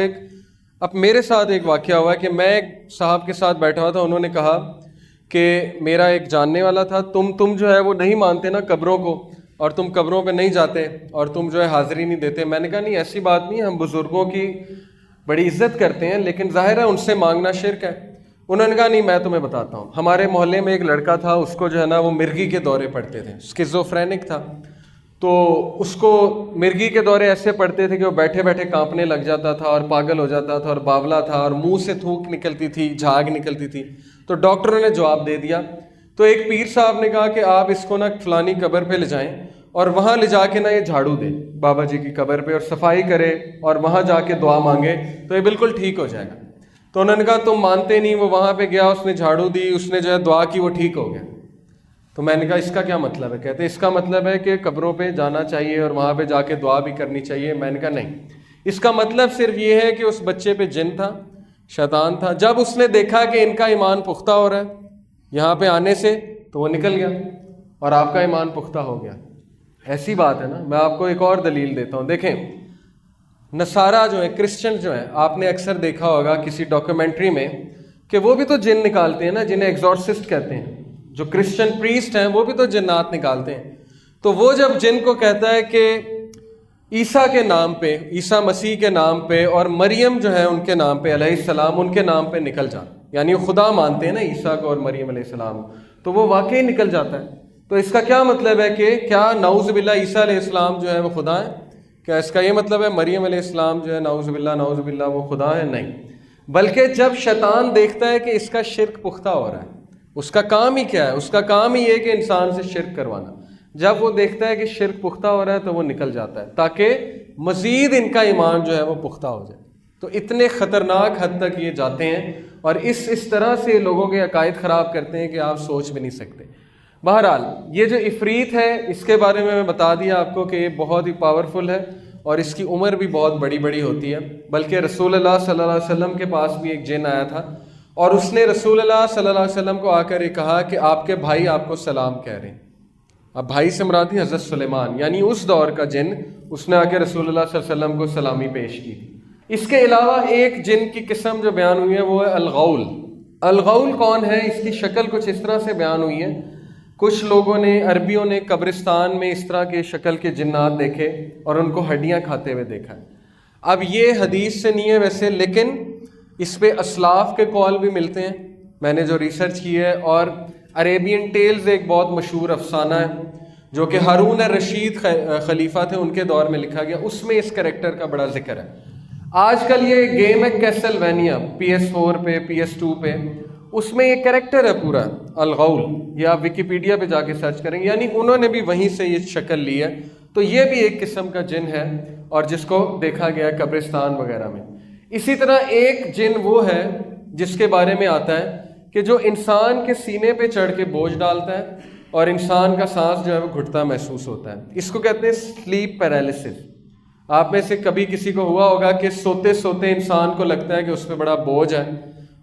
اب میرے ساتھ ایک واقعہ ہوا ہے کہ میں ایک صاحب کے ساتھ بیٹھا ہوا تھا، انہوں نے کہا کہ میرا ایک جاننے والا تھا، تم جو ہے وہ نہیں مانتے نا قبروں کو، اور تم قبروں پہ نہیں جاتے اور تم جو ہے حاضری نہیں دیتے۔ میں نے کہا نہیں ایسی بات نہیں، ہم بزرگوں کی بڑی عزت کرتے ہیں، لیکن ظاہر ہے ان سے مانگنا شرک ہے۔ انہوں نے کہا نہیں میں تمہیں بتاتا ہوں. ہمارے محلے میں ایک لڑکا تھا, اس کو جو ہے نا وہ مرگی کے دورے پڑتے تھے, اسکیزوفرینک تھا. تو اس کو مرگی کے دورے ایسے پڑتے تھے کہ وہ بیٹھے بیٹھے کانپنے لگ جاتا تھا اور پاگل ہو جاتا تھا اور باولا تھا اور منہ سے تھوک نکلتی تھی, جھاگ نکلتی تھی. تو ڈاکٹروں نے جواب دے دیا. تو ایک پیر صاحب نے کہا کہ آپ اس کو نا فلانی قبر پہ لے جائیں اور وہاں لے جا کے نا یہ جھاڑو دے بابا جی کی قبر پہ اور صفائی کرے اور وہاں جا کے دعا مانگے تو یہ بالکل ٹھیک ہو جائے گا. تو انہوں نے کہا تم مانتے نہیں. وہ وہاں پہ گیا, اس نے جھاڑو دی, اس نے جو ہے دعا کی, وہ ٹھیک ہو گیا. تو میں نے کہا اس کا کیا مطلب ہے؟ کہتے اس کا مطلب ہے کہ قبروں پہ جانا چاہیے اور وہاں پہ جا کے دعا بھی کرنی چاہیے. میں نے کہا نہیں, اس کا مطلب صرف یہ ہے کہ اس بچے پہ جن تھا, شیطان تھا. جب اس نے دیکھا کہ ان کا ایمان پختہ ہو رہا ہے یہاں پہ آنے سے تو وہ نکل گیا اور آپ کا ایمان پختہ ہو گیا. ایسی بات ہے نا. میں آپ کو ایک اور دلیل دیتا ہوں. دیکھیں نصارہ جو ہیں, کرسچن جو ہیں, آپ نے اکثر دیکھا ہوگا کسی ڈاکیومنٹری میں کہ وہ بھی تو جن نکالتے ہیں نا, جنہیں ایگزورسسٹ کہتے ہیں. جو کرسچن پریسٹ ہیں وہ بھی تو جنات نکالتے ہیں. تو وہ جب جن کو کہتا ہے کہ عیسیٰ کے نام پہ, عیسیٰ مسیح کے نام پہ اور مریم جو ہے ان کے نام پہ علیہ السلام, ان کے نام پہ نکل جا, یعنی وہ خدا مانتے ہیں نا عیسیٰ کو اور مریم علیہ السلام, تو وہ واقعی نکل جاتا ہے. تو اس کا کیا مطلب ہے کہ کیا نعوذ باللہ عیسیٰ علیہ السلام جو ہے وہ خدا ہے؟ کیا اس کا یہ مطلب ہے مریم علیہ السلام جو ہے نعوذ باللہ وہ خدا ہے؟ نہیں. بلکہ جب شیطان دیکھتا ہے کہ اس کا شرک پختہ ہو رہا ہے, اس کا کام ہی کیا ہے؟ اس کا کام ہی یہ کہ انسان سے شرک کروانا. جب وہ دیکھتا ہے کہ شرک پختہ ہو رہا ہے تو وہ نکل جاتا ہے تاکہ مزید ان کا ایمان جو ہے وہ پختہ ہو جائے. تو اتنے خطرناک حد تک یہ جاتے ہیں اور اس طرح سے لوگوں کے عقائد خراب کرتے ہیں کہ آپ سوچ بھی نہیں سکتے. بہرحال یہ جو عفریت ہے اس کے بارے میں بتا دیا آپ کو کہ یہ بہت ہی پاورفل ہے اور اس کی عمر بھی بہت بڑی بڑی ہوتی ہے. بلکہ رسول اللہ صلی اللہ علیہ وسلم کے پاس بھی ایک جن آیا تھا اور اس نے رسول اللہ صلی اللہ علیہ وسلم کو آ کر یہ کہا کہ آپ کے بھائی آپ کو سلام کہہ رہے ہیں. اب بھائی سے مراد ہے حضرت سلیمان, یعنی اس دور کا جن, اس نے آ کے رسول اللہ صلی اللہ علیہ وسلم کو سلامی پیش کی تھی. اس کے علاوہ ایک جن کی قسم جو بیان ہوئی ہے وہ ہے الغول. الغول کون ہے؟ اس کی شکل کچھ اس طرح سے بیان ہوئی ہے. کچھ لوگوں نے, عربیوں نے قبرستان میں اس طرح کے شکل کے جنات دیکھے اور ان کو ہڈیاں کھاتے ہوئے دیکھا. اب یہ حدیث سے نہیں ہے ویسے, لیکن اس پہ اسلاف کے قول بھی ملتے ہیں. میں نے جو ریسرچ کی ہے, اور عریبین ٹیلز ایک بہت مشہور افسانہ ہے جو کہ ہارون الرشید خلیفہ تھے ان کے دور میں لکھا گیا, اس میں اس کریکٹر کا بڑا ذکر ہے. آج کل یہ گیم ہے کیسلوینیا PS4 پہ, PS2 پہ, اس میں یہ کریکٹر ہے پورا الغول. یہ آپ ویکیپیڈیا پہ جا کے سرچ کریں, یعنی انہوں نے بھی وہیں سے یہ شکل لی ہے. تو یہ بھی ایک قسم کا جن ہے اور جس کو دیکھا گیا قبرستان وغیرہ میں. اسی طرح ایک جن وہ ہے جس کے بارے میں آتا ہے کہ جو انسان کے سینے پہ چڑھ کے بوجھ ڈالتا ہے اور انسان کا سانس جو ہے وہ گھٹتا محسوس ہوتا ہے. اس کو کہتے ہیں سلیپ پیرالیسس. آپ میں سے کبھی کسی کو ہوا ہوگا کہ سوتے سوتے انسان کو لگتا ہے کہ اس پہ بڑا بوجھ ہے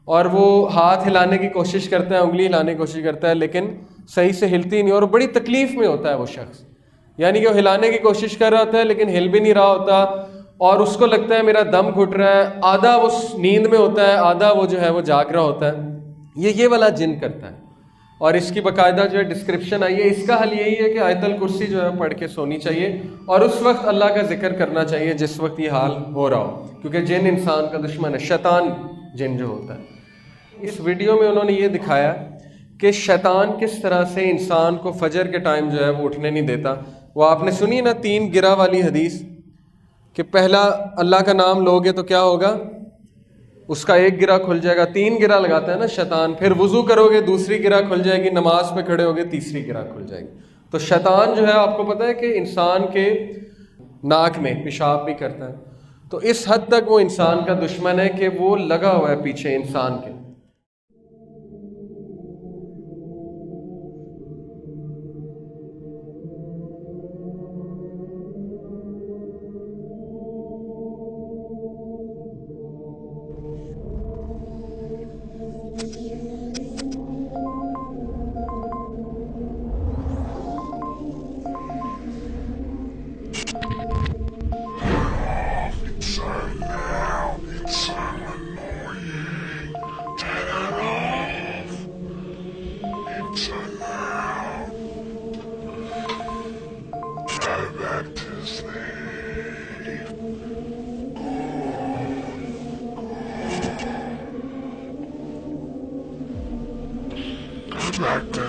اور وہ ہاتھ ہلانے کی کوشش کرتا ہے, انگلی ہلانے کی کوشش کرتا ہے, لیکن صحیح سے ہلتی نہیں اور بڑی تکلیف میں ہوتا ہے وہ شخص. یعنی کہ وہ ہلانے کی کوشش کر رہا ہوتا ہے لیکن ہل بھی نہیں رہا ہوتا اور اس کو لگتا ہے میرا دم گھٹ رہا ہے. آدھا وہ نیند میں ہوتا ہے, آدھا وہ جو ہے وہ جاگ رہا ہوتا ہے. یہ والا جن کرتا ہے اور اس کی باقاعدہ جو ہے ڈسکرپشن آئی ہے. اس کا حل یہی ہے کہ آیت الکرسی جو ہے پڑھ کے سونی چاہیے اور اس وقت اللہ کا ذکر کرنا چاہیے جس وقت یہ حال ہو رہا ہو, کیونکہ جن انسان کا دشمن ہے, شیطان جن جو ہوتا ہے. اس ویڈیو میں انہوں نے یہ دکھایا کہ شیطان کس طرح سے انسان کو فجر کے ٹائم جو ہے وہ اٹھنے نہیں دیتا. وہ آپ نے سنی نا 3 گرہ والی حدیث کہ پہلا اللہ کا نام لوگے تو کیا ہوگا, اس کا 1 گرہ کھل جائے گا. 3 گرہ لگاتا ہے نا شیطان. پھر وضو کرو گے دوسری گرہ کھل جائے گی, نماز پہ کھڑے ہوگے تیسری گرہ کھل جائے گی. تو شیطان جو ہے آپ کو پتہ ہے کہ انسان کے ناک میں پیشاب بھی کرتا ہے. تو اس حد تک وہ انسان کا دشمن ہے کہ وہ لگا ہوا ہے پیچھے انسان کے.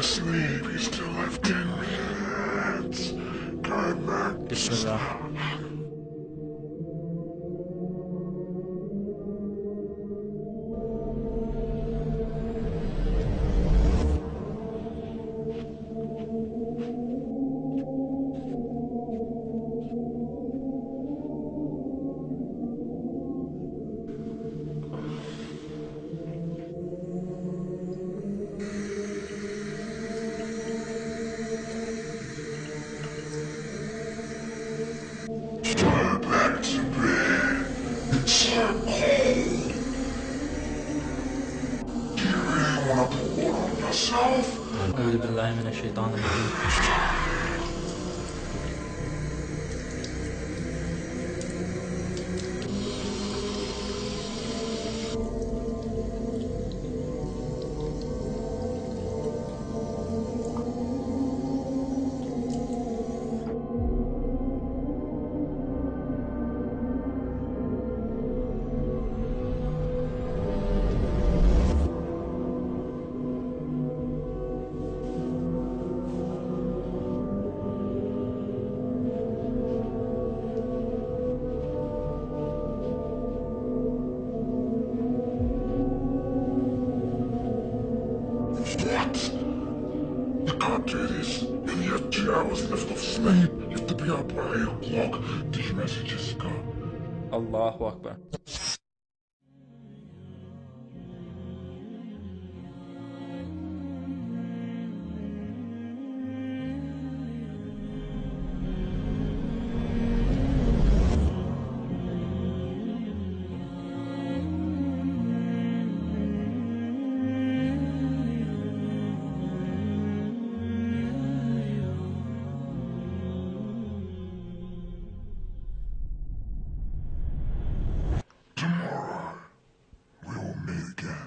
asleep, he's still have 10 minutes. Come back. Bismillah. Go back to bed. It's so cold. Do you really want to pour it on yourself? أعوذ بالله من الشيطان الرجيم. What? You can't do this. And you have 2 hours left of sleep. You have to be up by 8 o'clock. Did you message Jessica? Allahu Akbar. Tomorrow, we will meet again.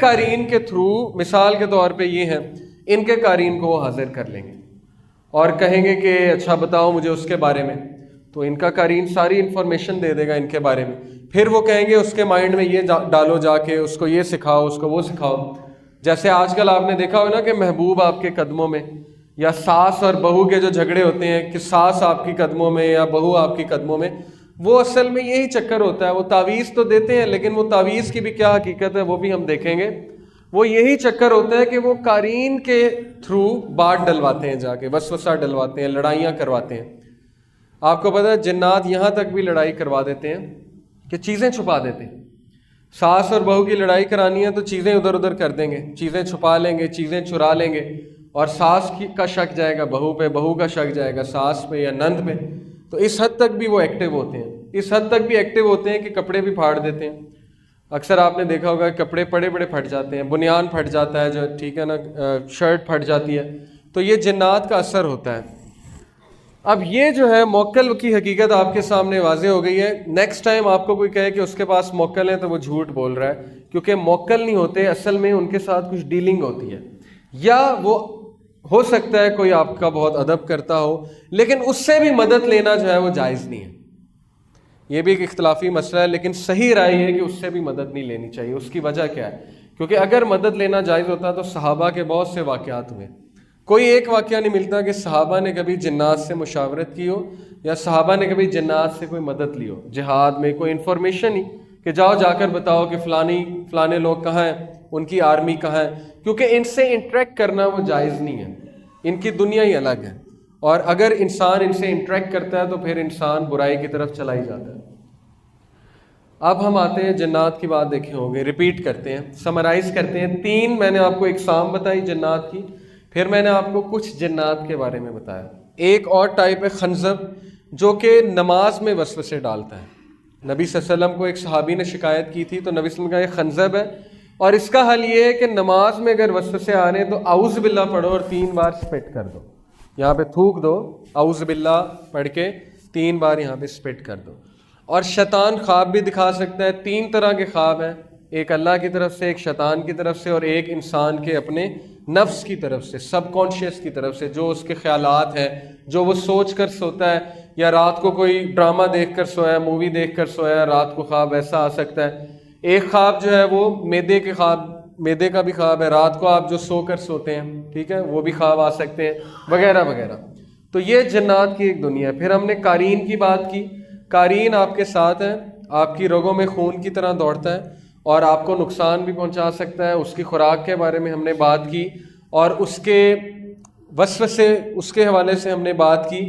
قارئین کے تھرو مثال کے طور پہ یہ ہیں ان کے قارئین کو وہ حاضر کر لیں گے اور کہیں گے کہ اچھا بتاؤ مجھے اس کے بارے میں، تو ان کا قارئین ساری انفارمیشن دے دے گا ان کے بارے میں. پھر وہ کہیں گے اس کے مائنڈ میں یہ ڈالو جا کے، اس کو یہ سکھاؤ، اس کو وہ سکھاؤ. جیسے آج کل آپ نے دیکھا ہو نا کہ محبوب آپ کے قدموں میں، یا ساس اور بہو کے جو جھگڑے ہوتے ہیں کہ ساس آپ کی قدموں میں یا بہو آپ کی قدموں میں، وہ اصل میں یہی چکر ہوتا ہے. وہ تعویذ تو دیتے ہیں لیکن وہ تعویذ کی بھی کیا حقیقت ہے وہ بھی ہم دیکھیں گے. وہ یہی چکر ہوتا ہے کہ وہ قارئین کے تھرو بات ڈلواتے ہیں، جا کے وسوسہ ڈلواتے ہیں، لڑائیاں کرواتے ہیں. آپ کو پتہ ہے جنات یہاں تک بھی لڑائی کروا دیتے ہیں کہ چیزیں چھپا دیتے ہیں. ساس اور بہو کی لڑائی کرانی ہے تو چیزیں ادھر ادھر کر دیں گے، چیزیں چھپا لیں گے، چیزیں چرا لیں گے، اور ساس کا شک جائے گا بہو پہ، بہو کا شک جائے گا ساس پہ یا نند پہ. تو اس حد تک بھی وہ ایکٹیو ہوتے ہیں، اس حد تک بھی ایکٹیو ہوتے ہیں کہ کپڑے بھی پھاڑ دیتے ہیں. اکثر آپ نے دیکھا ہوگا کپڑے بڑے بڑے پھٹ جاتے ہیں، بنیان پھٹ جاتا ہے جو ٹھیک ہے نا، شرٹ پھٹ جاتی ہے. تو یہ جنات کا اثر ہوتا ہے. اب یہ جو ہے موکل کی حقیقت آپ کے سامنے واضح ہو گئی ہے. نیکسٹ ٹائم آپ کو کوئی کہے کہ اس کے پاس موکل ہے تو وہ جھوٹ بول رہا ہے، کیونکہ موکل نہیں ہوتے، اصل میں ان کے ساتھ کچھ ڈیلنگ ہوتی ہے. یا وہ ہو سکتا ہے کوئی آپ کا بہت ادب کرتا ہو، لیکن اس سے بھی مدد لینا جو ہے وہ جائز نہیں ہے. یہ بھی ایک اختلافی مسئلہ ہے، لیکن صحیح رائے ہے کہ اس سے بھی مدد نہیں لینی چاہیے. اس کی وجہ کیا ہے؟ کیونکہ اگر مدد لینا جائز ہوتا تو صحابہ کے بہت سے واقعات ہوئے. کوئی ایک واقعہ نہیں ملتا کہ صحابہ نے کبھی جنات سے مشاورت کی ہو یا صحابہ نے کبھی جنات سے کوئی مدد لی ہو. جہاد میں کوئی انفارمیشن ہی کہ جاؤ جا کر بتاؤ کہ فلانے لوگ کہاں ہیں، ان کی آرمی کہاں ہے، کیونکہ ان سے انٹریکٹ کرنا وہ جائز نہیں ہے. ان کی دنیا ہی الگ ہے، اور اگر انسان ان سے انٹریکٹ کرتا ہے تو پھر انسان برائی کی طرف چلا ہی جاتا ہے. اب ہم آتے ہیں جنات کی بات دیکھے ہوں گے، ریپیٹ کرتے ہیں، سمرائز کرتے ہیں. 3 میں نے آپ کو اقسام بتائی جنات کی، پھر میں نے آپ کو کچھ جنات کے بارے میں بتایا. ایک اور ٹائپ ہے خنزب، جو کہ نماز میں وسوسے ڈالتا ہے. نبی صلی اللہ علیہ وسلم کو ایک صحابی نے شکایت کی تھی تو نبی صلی اللہ علیہ وسلم نے کہا یہ خنزب ہے، اور اس کا حل یہ ہے کہ نماز میں اگر وسوسے آ رہے ہیں تو اعوذ باللہ پڑھو اور 3 بار سپٹ کر دو. یہاں پہ تھوک دو، اعوذ باللہ پڑھ کے 3 بار یہاں پہ سپٹ کر دو. اور شیطان خواب بھی دکھا سکتا ہے. 3 طرح کے خواب ہیں، ایک اللہ کی طرف سے، ایک شیطان کی طرف سے، اور ایک انسان کے اپنے نفس کی طرف سے، سب کانشیس کی طرف سے، جو اس کے خیالات ہیں، جو وہ سوچ کر سوتا ہے، یا رات کو کوئی ڈرامہ دیکھ کر سویا، مووی دیکھ کر سویا، رات کو خواب ایسا آ سکتا ہے. ایک خواب جو ہے وہ میدے کا بھی خواب ہے، رات کو آپ جو سو کر سوتے ہیں، ٹھیک ہے، وہ بھی خواب آ سکتے ہیں، وغیرہ وغیرہ. تو یہ جنات کی ایک دنیا ہے. پھر ہم نے قارئین کی بات کی. قارئین آپ کے ساتھ ہے، آپ کی رگوں میں خون کی طرح دوڑتا ہے اور آپ کو نقصان بھی پہنچا سکتا ہے. اس کی خوراک کے بارے میں ہم نے بات کی، اور اس کے وسوسے اس کے حوالے سے ہم نے بات کی،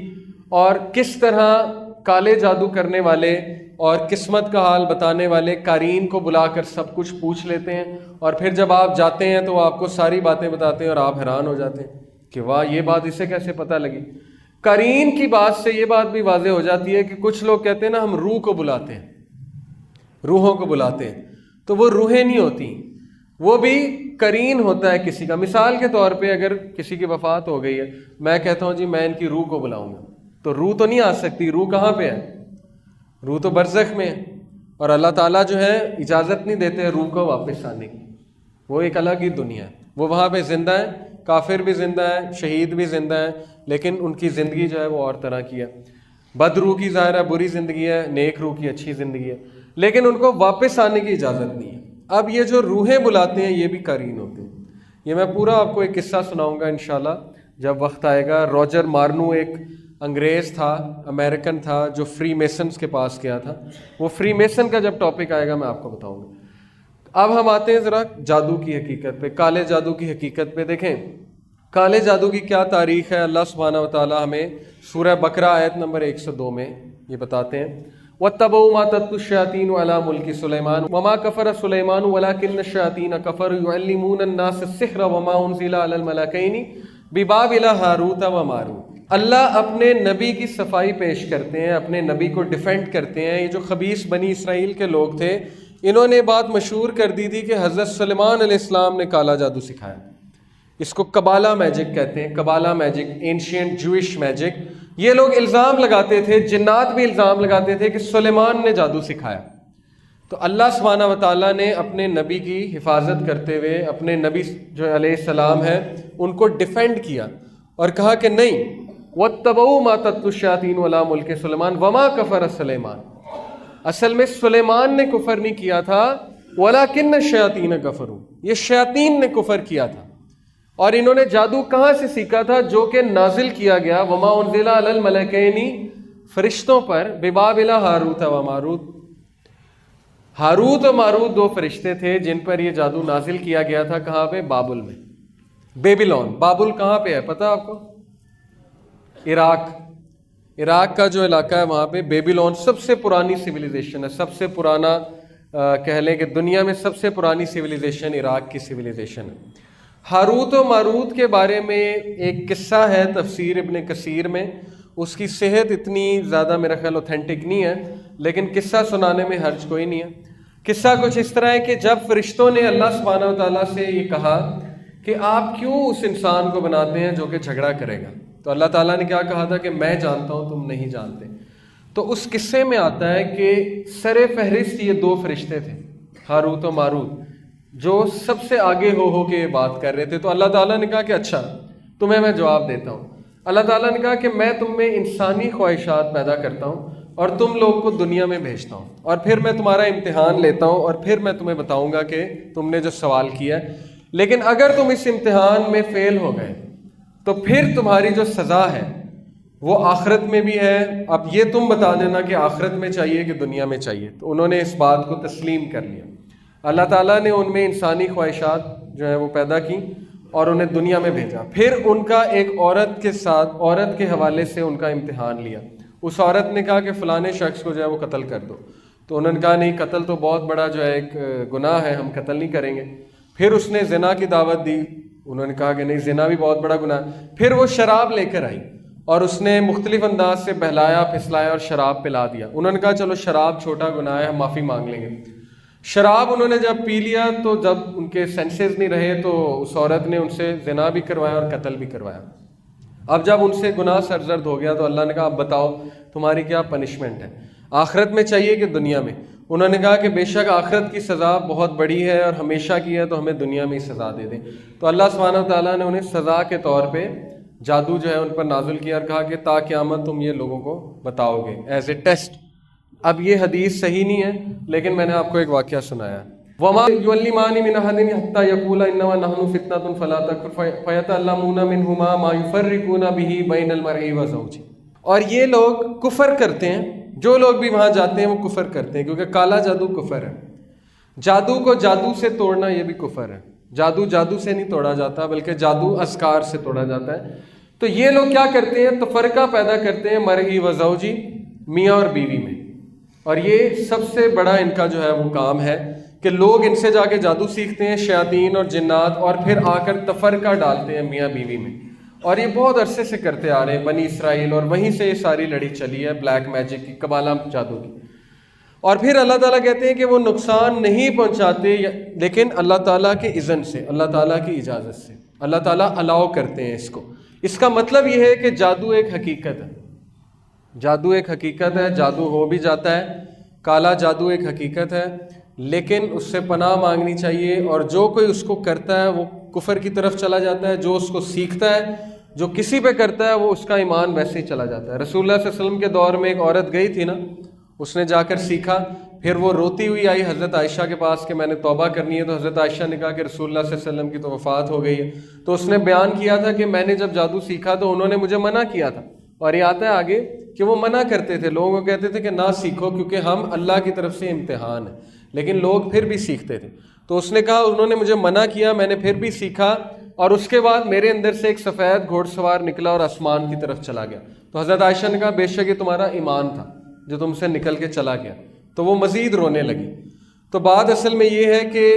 اور کس طرح کالے جادو کرنے والے اور قسمت کا حال بتانے والے قارئین کو بلا کر سب کچھ پوچھ لیتے ہیں، اور پھر جب آپ جاتے ہیں تو وہ آپ کو ساری باتیں بتاتے ہیں اور آپ حیران ہو جاتے ہیں کہ واہ یہ بات اسے کیسے پتہ لگی. قارئین کی بات سے یہ بات بھی واضح ہو جاتی ہے کہ کچھ لوگ کہتے ہیں نا ہم روح کو بلاتے ہیں، روحوں کو بلاتے ہیں، تو وہ روحیں نہیں ہوتی، وہ بھی قرین ہوتا ہے کسی کا. مثال کے طور پہ اگر کسی کی وفات ہو گئی ہے، میں کہتا ہوں جی میں ان کی روح کو بلاؤں گا، تو روح تو نہیں آ سکتی. روح کہاں پہ ہے؟ روح تو برزخ میں ہے، اور اللہ تعالیٰ جو ہے اجازت نہیں دیتے روح کو واپس آنے کی. وہ ایک الگ ہی دنیا ہے، وہ وہاں پہ زندہ ہے، کافر بھی زندہ ہے، شہید بھی زندہ ہے، لیکن ان کی زندگی جو ہے وہ اور طرح کی ہے. بد روح کی ظاہر ہے بری زندگی ہے، نیک روح کی اچھی زندگی ہے، لیکن ان کو واپس آنے کی اجازت نہیں ہے. اب یہ جو روحیں بلاتے ہیں یہ بھی قرین ہوتے ہیں. یہ میں پورا آپ کو ایک قصہ سناؤں گا انشاءاللہ جب وقت آئے گا. روجر مارنو ایک انگریز تھا، امریکن تھا، جو فری میسنز کے پاس گیا تھا. وہ فری میسن کا جب ٹاپک آئے گا میں آپ کو بتاؤں گا. اب ہم آتے ہیں ذرا جادو کی حقیقت پہ، کالے جادو کی حقیقت پہ. دیکھیں کالے جادو کی کیا تاریخ ہے. اللہ سبحانہ و تعالیٰ ہمیں سورہ بقرہ آیت نمبر 102 میں یہ بتاتے ہیں، وَاتَّبَعُوا مَا تَتْلُو الشَّيَاطِينُ عَلَىٰ مُلْكِ سُلَيْمَانَ وَمَا كَفَرَ سُلَيْمَانُ وَلَٰكِنَّ الشَّيَاطِينَ كَفَرُوا يُعَلِّمُونَ النَّاسَ السِّحْرَ وَمَا أُنزِلَ عَلَى الْمَلَكَيْنِ بِبَابِلَ هَارُوتَ وَمَارُوتَ. اللہ اپنے نبی کی صفائی پیش کرتے ہیں، اپنے نبی کو ڈیفینڈ کرتے ہیں. یہ جو خبیث بنی اسرائیل کے لوگ تھے انہوں نے بات مشہور کر دی تھی کہ حضرت سلیمان علیہ السلام نے کالا جادو سکھایا. اس کو کبالا میجک کہتے ہیں، کبالا میجک، اینشینٹ جوئش میجک. یہ لوگ الزام لگاتے تھے، جنات بھی الزام لگاتے تھے کہ سلیمان نے جادو سکھایا. تو اللہ سبحانہ و تعالیٰ نے اپنے نبی کی حفاظت کرتے ہوئے اپنے نبی جو علیہ السلام ہے ان کو ڈیفینڈ کیا اور کہا کہ نہیں، وَاتَّبَعُوا مَا تَتْلُو الشَّيَاطِينُ عَلَىٰ مُلْكِ سُلَيْمَانَ وَمَا كَفَرَ سُلَيْمَانُ. اصل میں سلیمان نے کفر نہیں کیا تھا، وَلَٰكِنَّ الشَّيَاطِينَ كَفَرُوا، یہ شیاطین نے کفر کیا تھا. اور انہوں نے جادو کہاں سے سیکھا تھا؟ جو کہ نازل کیا گیا وَمَا أُنزِلَ عَلَى الْمَلَكَيْنِ، فرشتوں پر، بِبَابِلَ ہاروت و ماروت. ہاروت و ماروت دو فرشتے تھے جن پر یہ جادو نازل کیا گیا تھا. کہاں پہ؟ بابل میں، بیبیلون. بابل کہاں پہ ہے پتہ آپ کو؟ عراق کا جو علاقہ ہے وہاں پہ بیبیلون سب سے پرانی سویلائزیشن ہے. سب سے پرانا کہہ لیں کہ دنیا میں سب سے پرانی سویلائزیشن عراق کی سویلائزیشن ہے. ہاروت و ماروت کے بارے میں ایک قصہ ہے تفسیر ابن کثیر میں. اس کی صحت اتنی زیادہ میرا خیال اوتھینٹک نہیں ہے، لیکن قصہ سنانے میں حرج کوئی نہیں ہے. قصہ کچھ اس طرح ہے کہ جب فرشتوں نے اللہ سبحانہ و تعالیٰ سے یہ کہا کہ آپ کیوں اس انسان کو بناتے ہیں جو کہ جھگڑا کرے گا، تو اللہ تعالیٰ نے کیا کہا تھا کہ میں جانتا ہوں تم نہیں جانتے. تو اس قصے میں آتا ہے کہ سر فہرست یہ دو فرشتے تھے ہاروت و ماروت جو سب سے آگے ہو کے یہ بات کر رہے تھے. تو اللہ تعالیٰ نے کہا کہ اچھا تمہیں میں جواب دیتا ہوں. اللہ تعالیٰ نے کہا کہ میں تم میں انسانی خواہشات پیدا کرتا ہوں اور تم لوگ کو دنیا میں بھیجتا ہوں، اور پھر میں تمہارا امتحان لیتا ہوں اور پھر میں تمہیں بتاؤں گا کہ تم نے جو سوال کیا ہے. لیکن اگر تم اس امتحان میں فیل ہو گئے تو پھر تمہاری جو سزا ہے وہ آخرت میں بھی ہے. اب یہ تم بتا دینا کہ آخرت میں چاہیے کہ دنیا میں چاہیے. تو انہوں نے اس بات کو تسلیم کر لیا. اللہ تعالیٰ نے ان میں انسانی خواہشات جو ہے وہ پیدا کی اور انہیں دنیا میں بھیجا. پھر ان کا ایک عورت کے ساتھ، عورت کے حوالے سے ان کا امتحان لیا. اس عورت نے کہا کہ فلانے شخص کو جو ہے وہ قتل کر دو. تو انہوں نے کہا نہیں، قتل تو بہت بڑا جو ہے ایک گناہ ہے، ہم قتل نہیں کریں گے. پھر اس نے زنا کی دعوت دی. انہوں نے کہا کہ نہیں، زنا بھی بہت بڑا گناہ. پھر وہ شراب لے کر آئی اور اس نے مختلف انداز سے بہلایا پھسلایا اور شراب پلا دیا. انہوں نے کہا چلو شراب چھوٹا گناہ ہے، ہم معافی مانگ لیں گے. شراب انہوں نے جب پی لیا تو جب ان کے سینسز نہیں رہے تو اس عورت نے ان سے زنا بھی کروایا اور قتل بھی کروایا. اب جب ان سے گناہ سرزد ہو گیا تو اللہ نے کہا اب بتاؤ تمہاری کیا پنشمنٹ ہے، آخرت میں چاہیے کہ دنیا میں؟ انہوں نے کہا کہ بے شک آخرت کی سزا بہت بڑی ہے اور ہمیشہ کی ہے، تو ہمیں دنیا میں ہی سزا دے دیں. تو اللہ سبحانہ و تعالیٰ نے انہیں سزا کے طور پہ جادو جو ہے ان پر نازل کیا اور کہا کہ تا قیامت تم یہ لوگوں کو بتاؤ گے ایز اے ٹیسٹ. اب یہ حدیث صحیح نہیں ہے لیکن میں نے آپ کو ایک واقعہ سنایا. وَمَا يُعَلِّمَانِ مِنْ أَحَدٍ حَتَّى يَقُولَا إِنَّمَا نَحْنُ فِتْنَةٌ فَلَا تَكْفُرْ فَيَتَعَلَّمُونَ مِنْهُمَا مَا يُفَرِّقُونَ بِهِ بَيْنَ الْمَرْءِ وَزَوْجِهِ. اور یہ لوگ کفر کرتے ہیں، جو لوگ بھی وہاں جاتے ہیں وہ کفر کرتے ہیں، کیونکہ کالا جادو کفر ہے. جادو کو جادو سے توڑنا یہ بھی کفر ہے. جادو جادو سے نہیں توڑا جاتا بلکہ جادو اذکار سے توڑا جاتا ہے. تو یہ لوگ کیا کرتے ہیں؟ تفرقہ پیدا کرتے ہیں مرئی و زوجی، میاں اور بیوی میں. اور یہ سب سے بڑا ان کا جو ہے وہ کام ہے کہ لوگ ان سے جا کے جادو سیکھتے ہیں، شیاطین اور جنات، اور پھر آ کر تفرقہ ڈالتے ہیں میاں بیوی میں. اور یہ بہت عرصے سے کرتے آ رہے ہیں بنی اسرائیل، اور وہیں سے یہ ساری لڑی چلی ہے بلیک میجک کی، قبالہ جادو کی. اور پھر اللہ تعالیٰ کہتے ہیں کہ وہ نقصان نہیں پہنچاتے لیکن اللہ تعالیٰ کے اذن سے، اللہ تعالیٰ کی اجازت سے. اللہ تعالیٰ الاؤ کرتے ہیں اس کو. اس کا مطلب یہ ہے کہ جادو ایک حقیقت ہے. جادو ایک حقیقت ہے، جادو ہو بھی جاتا ہے. کالا جادو ایک حقیقت ہے لیکن اس سے پناہ مانگنی چاہیے. اور جو کوئی اس کو کرتا ہے وہ کفر کی طرف چلا جاتا ہے. جو اس کو سیکھتا ہے، جو کسی پہ کرتا ہے، وہ اس کا ایمان ویسے ہی چلا جاتا ہے. رسول اللہ صلی اللہ علیہ وسلم کے دور میں ایک عورت گئی تھی نا، اس نے جا کر سیکھا. پھر وہ روتی ہوئی آئی حضرت عائشہ کے پاس کہ میں نے توبہ کرنی ہے. تو حضرت عائشہ نے کہا کہ رسول اللہ صلی اللہ علیہ وسلم کی تو وفات ہو گئی ہے. تو اس نے بیان کیا تھا کہ میں نے جب جادو سیکھا تو انہوں نے مجھے منع کیا تھا. اور یہ آتا ہے آگے کہ وہ منع کرتے تھے، لوگوں کو کہتے تھے کہ نہ سیکھو کیونکہ ہم اللہ کی طرف سے امتحان ہے، لیکن لوگ پھر بھی سیکھتے تھے. تو اس نے کہا انہوں نے مجھے منع کیا، میں نے پھر بھی سیکھا، اور اس کے بعد میرے اندر سے ایک سفید گھوڑ سوار نکلا اور آسمان کی طرف چلا گیا. تو حضرت عائشہ نے کہا بے شک یہ تمہارا ایمان تھا جو تم سے نکل کے چلا گیا. تو وہ مزید رونے لگی. تو بات اصل میں یہ ہے کہ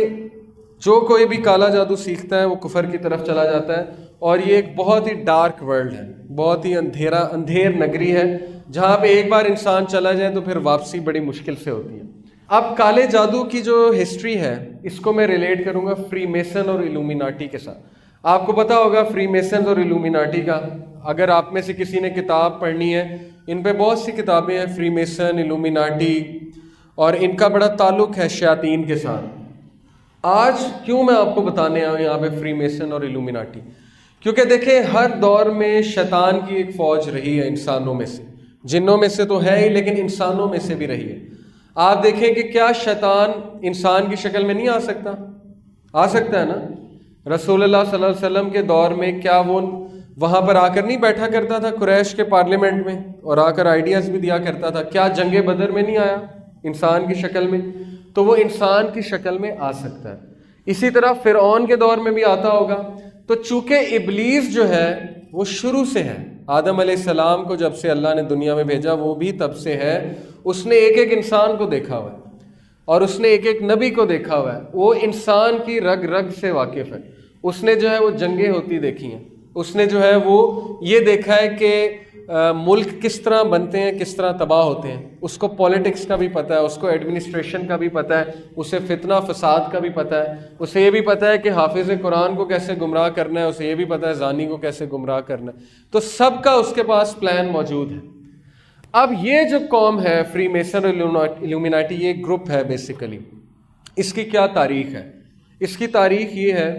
جو کوئی بھی کالا جادو سیکھتا ہے وہ کفر کی طرف چلا جاتا ہے. اور یہ ایک بہت ہی ڈارک ورلڈ ہے، بہت ہی اندھیر نگری ہے، جہاں پہ ایک بار انسان چلا جائے تو پھر واپسی بڑی مشکل سے ہوتی ہے. اب کالے جادو کی جو ہسٹری ہے اس کو میں ریلیٹ کروں گا فری میسن اور ایلومیناٹی کے ساتھ. آپ کو پتا ہوگا فری میسنز اور ایلومیناٹی کا. اگر آپ میں سے کسی نے کتاب پڑھنی ہے، ان پہ بہت سی کتابیں ہیں، فری میسن، ایلومیناٹی. اور ان کا بڑا تعلق ہے شیاطین کے ساتھ. آج کیوں میں آپ کو بتانے آیا ہوں یہاں پہ فری میسن اور الومیناٹی؟ کیونکہ دیکھیں ہر دور میں شیطان کی ایک فوج رہی ہے انسانوں میں سے، جنوں میں سے تو ہے ہی لیکن انسانوں میں سے بھی رہی ہے. آپ دیکھیں کہ کیا شیطان انسان کی شکل میں نہیں آ سکتا؟ آ سکتا ہے نا. رسول اللہ صلی اللہ علیہ وسلم کے دور میں کیا وہ وہاں پر آ کر نہیں بیٹھا کرتا تھا قریش کے پارلیمنٹ میں اور آ کر آئیڈیاز بھی دیا کرتا تھا؟ کیا جنگ بدر میں نہیں آیا انسان کی شکل میں؟ تو وہ انسان کی شکل میں آ سکتا ہے. اسی طرح فرعون کے دور میں بھی آتا ہوگا. تو چونکہ ابلیس جو ہے وہ شروع سے ہے، آدم علیہ السلام کو جب سے اللہ نے دنیا میں بھیجا وہ بھی تب سے ہے. اس نے ایک ایک انسان کو دیکھا ہوا ہے اور اس نے ایک ایک نبی کو دیکھا ہوا ہے. وہ انسان کی رگ رگ سے واقف ہے. اس نے جو ہے وہ جنگیں ہوتی دیکھی ہیں. اس نے جو ہے وہ یہ دیکھا ہے کہ ملک کس طرح بنتے ہیں، کس طرح تباہ ہوتے ہیں. اس کو پولیٹکس کا بھی پتہ ہے، اس کو ایڈمنسٹریشن کا بھی پتہ ہے، اسے فتنہ فساد کا بھی پتہ ہے. اسے یہ بھی پتہ ہے کہ حافظ قرآن کو کیسے گمراہ کرنا ہے. اسے یہ بھی پتہ ہے زانی کو کیسے گمراہ کرنا ہے. تو سب کا اس کے پاس پلان موجود ہے. اب یہ جو قوم ہے فری میسن اور الومیناٹی، یہ گروپ ہے بیسیکلی. اس کی کیا تاریخ ہے؟ اس کی تاریخ یہ ہے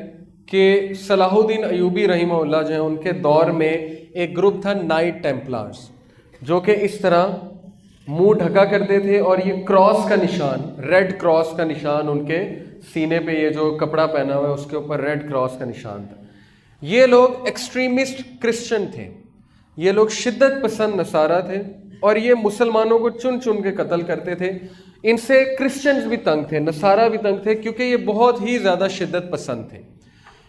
کہ صلاح الدین ایوبی رحمہ اللہ جو ہیں ان کے دور میں ایک گروپ تھا نائٹ ٹیمپلارز، جو کہ اس طرح منہ ڈھکا کرتے تھے اور یہ کراس کا نشان، ریڈ کراس کا نشان ان کے سینے پہ، یہ جو کپڑا پہنا ہوا ہے اس کے اوپر ریڈ کراس کا نشان تھا. یہ لوگ ایکسٹریمسٹ کرسچن تھے، یہ لوگ شدت پسند نصارہ تھے اور یہ مسلمانوں کو چن چن کے قتل کرتے تھے. ان سے کرسچنز بھی تنگ تھے، نصارہ بھی تنگ تھے، کیونکہ یہ بہت ہی زیادہ شدت پسند تھے.